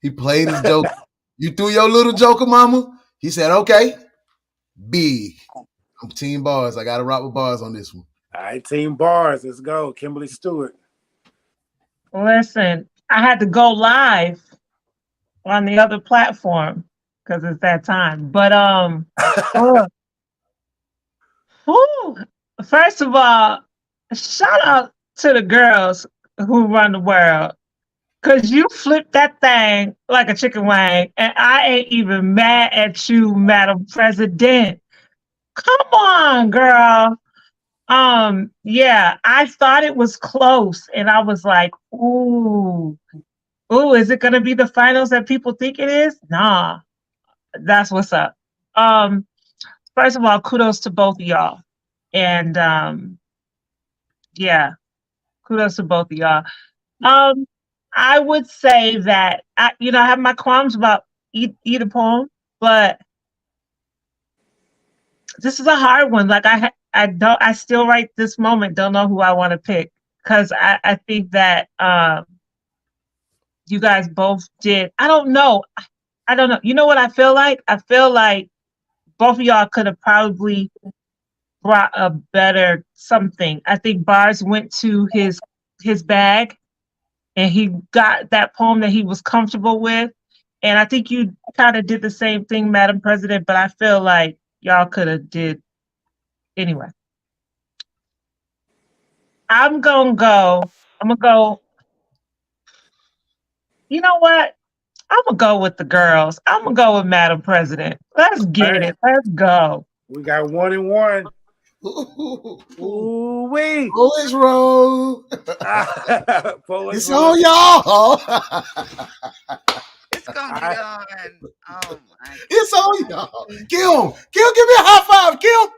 He played his Joker. You threw your little Joker, mama. He said, okay, big. I'm team Bars. I got to rock with Bars on this one. All right, team Bars. Let's go. Kimberly Stewart. Listen, I had to go live on the other platform because it's that time. But first of all, shout out to the girls who run the world, because you flipped that thing like a chicken wing, and I ain't even mad at you, Madam President. Come on, girl. Yeah, I thought it was close, and I was like, ooh, is it gonna be the finals that people think it is? Nah, that's what's up. First of all, kudos to both of y'all. And yeah, kudos to both of y'all. I would say that I have my qualms about either poem, but this is a hard one. Like I still right this moment don't know who I want to pick. because I think that you guys both did. I don't know. You know what I feel like? I feel like both of y'all could have probably brought a better something. I think Bars went to his bag and he got that poem that he was comfortable with. And I think you kind of did the same thing, Madam President, but I feel like y'all could have did anyway. I'm gonna go, you know what? I'm gonna go with the girls. I'm gonna go with Madam President. Let's get it. Let's go. We got 1-1. Ooh wee. Poets roll. Poets It's roll. on y'all. It's gonna be on. Oh my! It's on y'all. Kim, give me a high five, Kim.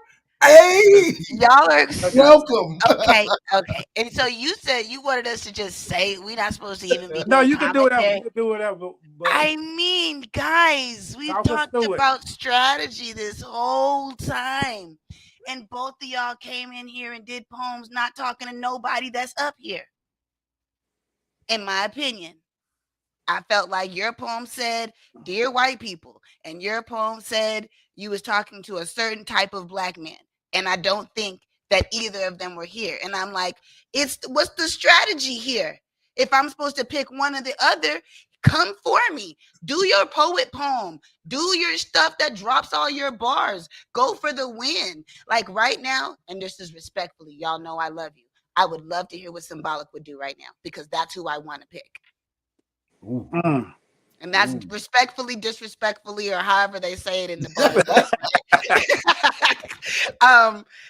Hey, Y'all are welcome. okay. And so you said you wanted us to just say we're not supposed to even be doing No, you can do whatever. commentary. You can do whatever. But I mean, guys, we've talk us talked through it. about strategy this whole time, and both of y'all came in here and did poems, not talking to nobody that's up here. In my opinion, I felt like your poem said, "Dear white people," and your poem said you was talking to a certain type of black man. And I don't think that either of them were here. And I'm like, what's the strategy here? If I'm supposed to pick one or the other, come for me. Do your poet poem. Do your stuff that drops all your bars. Go for the win. Like right now, and this is respectfully, y'all know I love you. I would love to hear what Symbolic would do right now because that's who I want to pick. And that's respectfully, disrespectfully, or however they say it in the bar.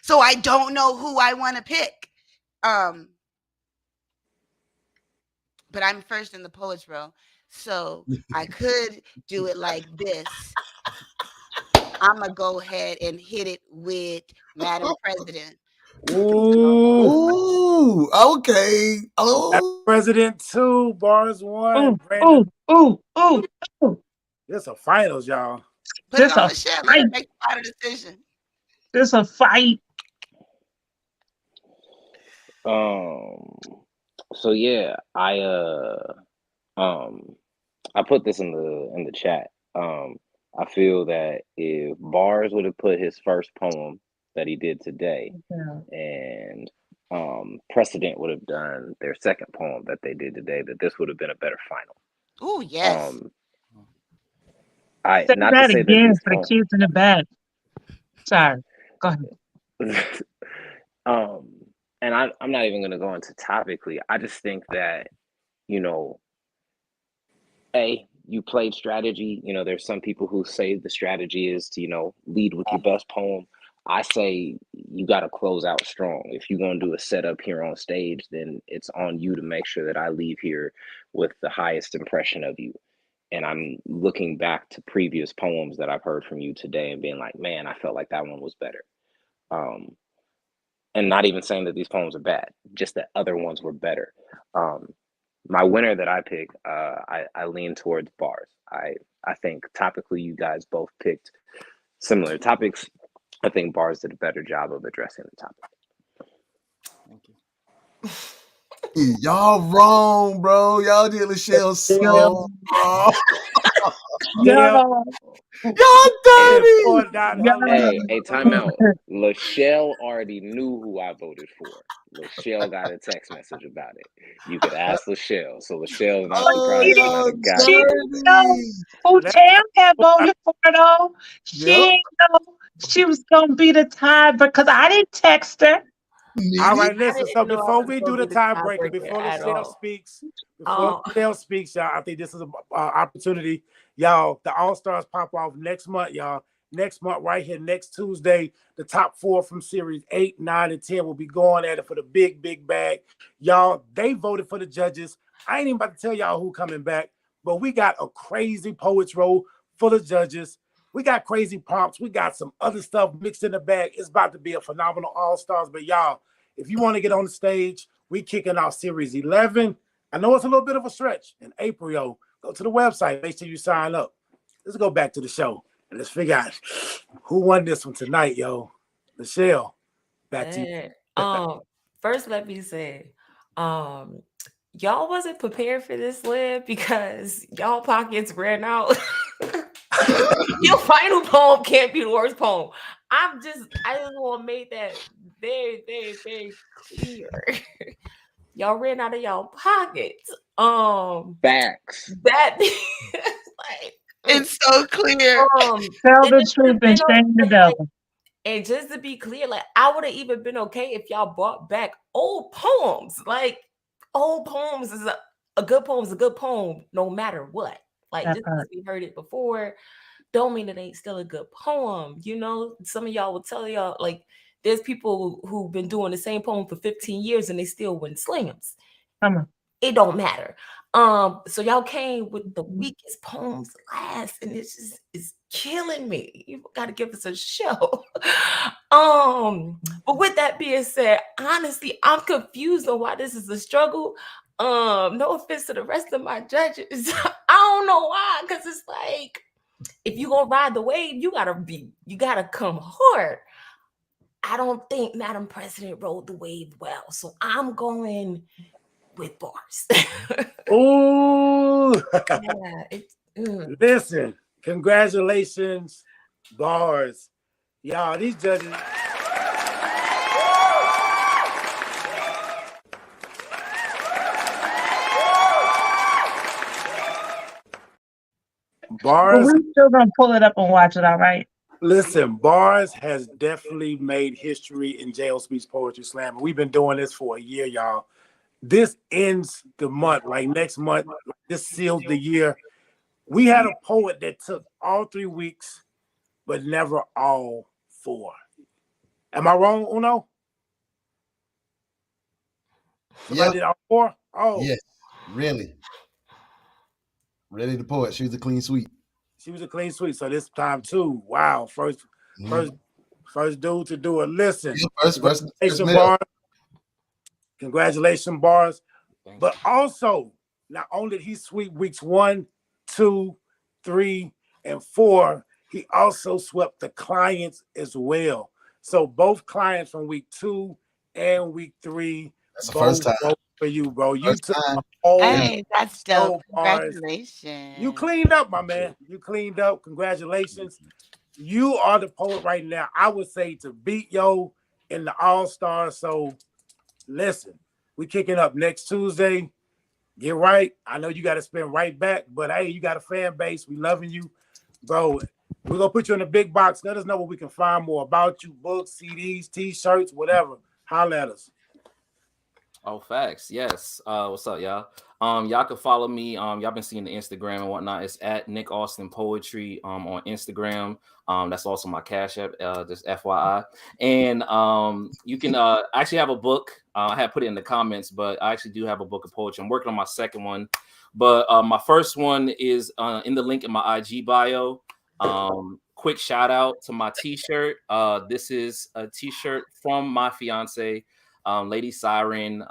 So I don't know who I want to pick. But I'm first in the poets row. So I could do it like this. I'm going to go ahead and hit it with Madam President. Ooh, okay. Oh, President 2, Bars 1. Ooh. This a finals, y'all. Put it on the shelf. Let her make the final decision. This a fight. So yeah, I put this in the chat. I feel that if Bars would have put his first poem that he did today, and Precedent would have done their second poem that they did today, that this would have been a better final. Oh yes. I Say not that to say again that these for the kids in the back. Sorry, go ahead. And I'm not even going to go into topically. I just think that, you played strategy. There's some people who say the strategy is to, lead with your best poem. I say you got to close out strong. If you're going to do a setup here on stage, then it's on you to make sure that I leave here with the highest impression of you. And I'm looking back to previous poems that I've heard from you today and being like, man, I felt like that one was better. And not even saying that these poems are bad, just that other ones were better. My winner that I pick, I lean towards Bars. I think topically you guys both picked similar topics. I think Bars did a better job of addressing the topic. Thank you. Y'all wrong, bro. Y'all did Lachelle so wrong. Y'all dirty. Hey, time out. Lachelle already knew who I voted for. Lachelle got a text message about it. You could ask Lachelle. So Lachelle's not surprised. She not a know who Tam had voted for though. She didn't know she was gonna be the tie because I didn't text her. All right, listen. So before we do the tiebreaker, before Lachelle speaks, y'all, I think this is an opportunity. Y'all, the All-Stars pop off next month, y'all. Next month, right here, next Tuesday, the top 4 from series 8, 9, and 10 will be going at it for the big bag. Y'all, they voted for the judges. I ain't even about to tell y'all who coming back, but we got a crazy poets roll full of judges. We got crazy prompts. We got some other stuff mixed in the bag. It's about to be a phenomenal All-Stars. But y'all, if you want to get on the stage, we kicking out series 11. I know it's a little bit of a stretch in April, yo. Go to the website. Make sure you sign up. Let's go back to the show and let's figure out who won this one tonight, yo. Michelle, back to you. First, let me say, Y'all wasn't prepared for this, Liv, because y'all pockets ran out. Your final poem can't be the worst poem. I just want to make that very, very, very clear. Y'all ran out of y'all pockets. Facts. That like It's so clear. Tell the truth and shame the devil. And just to be clear, like I would have even been okay if y'all brought back old poems. Like old poems is a good poem is a good poem no matter what. Like just because we heard it before, don't mean it ain't still a good poem. You know, some of y'all will tell y'all like there's people who've been doing the same poem for 15 years and they still win slams. It don't matter. So y'all came with the weakest poems last, and it's killing me. You got to give us a show. But with that being said, honestly, I'm confused on why this is a struggle. No offense to the rest of my judges. I don't know why, because it's like if you gonna ride the wave, you gotta come hard. I don't think Madam President rode the wave well, so I'm going with bars. Ooh. Listen, congratulations, bars. Y'all, these judges. Bars. We're still gonna pull it up and watch it, all right? Listen, Bars has definitely made history in J.O. Speaks Poetry Slam. We've been doing this for a year, y'all. This ends the month, like next month. This seals the year. We had a poet that took all 3 weeks, but never all 4. Am I wrong, Uno? Somebody did all 4? Oh. Yes, really. Really the poet. She was a clean sweep. She was a clean sweep. So this time too. Wow. First dude to do it. Listen. Congratulations, Bars. But also, not only did he sweep weeks 1, 2, 3, and 4, he also swept the clients as well. So both clients from week 2 and week 3. That's the first time for you, bro. You took hey, that's dope. Congratulations. You cleaned up, my man. You cleaned up. Congratulations. You are the poet right now. I would say to beat Yo in the All-Star. So listen, we kicking up next Tuesday. Get right. I know you got to spin right back, but hey, you got a fan base. We loving you, bro. We're gonna put you in the big box. Let us know where we can find more about you: books, CDs, T-shirts, whatever. Holla at us. Oh, facts. Yes. What's up, y'all? Y'all can follow me. Y'all been seeing the Instagram and whatnot. It's at Nick Austin Poetry on Instagram. That's also my Cash App, just FYI. And you can actually have a book. I had put it in the comments, but I actually do have a book of poetry. I'm working on my second one. But my first one is in the link in my IG bio. Quick shout out to my T-shirt. This is a T-shirt from my fiance, Lady Siren.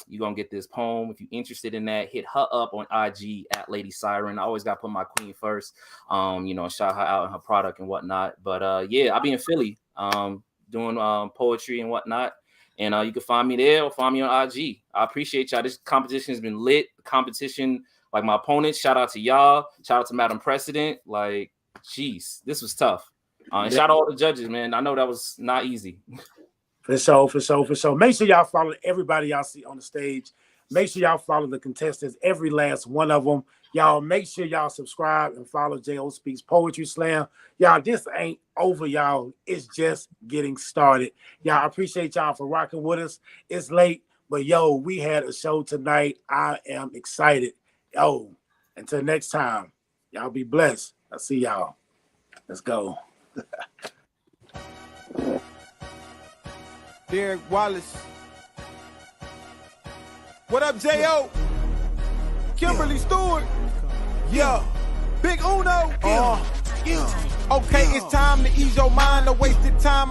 You're gonna get this poem. If you're interested in that, hit her up on IG at Lady Siren. I always gotta put my queen first, shout her out and her product and whatnot. But yeah, I'll be in Philly doing poetry and whatnot. And you can find me there or find me on IG. I appreciate y'all. This competition has been lit. Competition, like my opponents, shout out to y'all. Shout out to Madam President. Like, jeez, this was tough. And shout out all the judges, man. I know that was not easy. For sure. Make sure y'all follow everybody y'all see on the stage. Make sure y'all follow the contestants, every last one of them. Y'all make sure y'all subscribe and follow J.O. Speaks Poetry Slam. Y'all, this ain't over, y'all. It's just getting started. Y'all, I appreciate y'all for rocking with us. It's late, but yo, we had a show tonight. I am excited. Yo, until next time, y'all be blessed. I'll see y'all. Let's go. Derek Wallace. What up, J.O.? Kimberly Stewart. Yeah. Big Uno. Okay, it's time to ease your mind. No wasted time.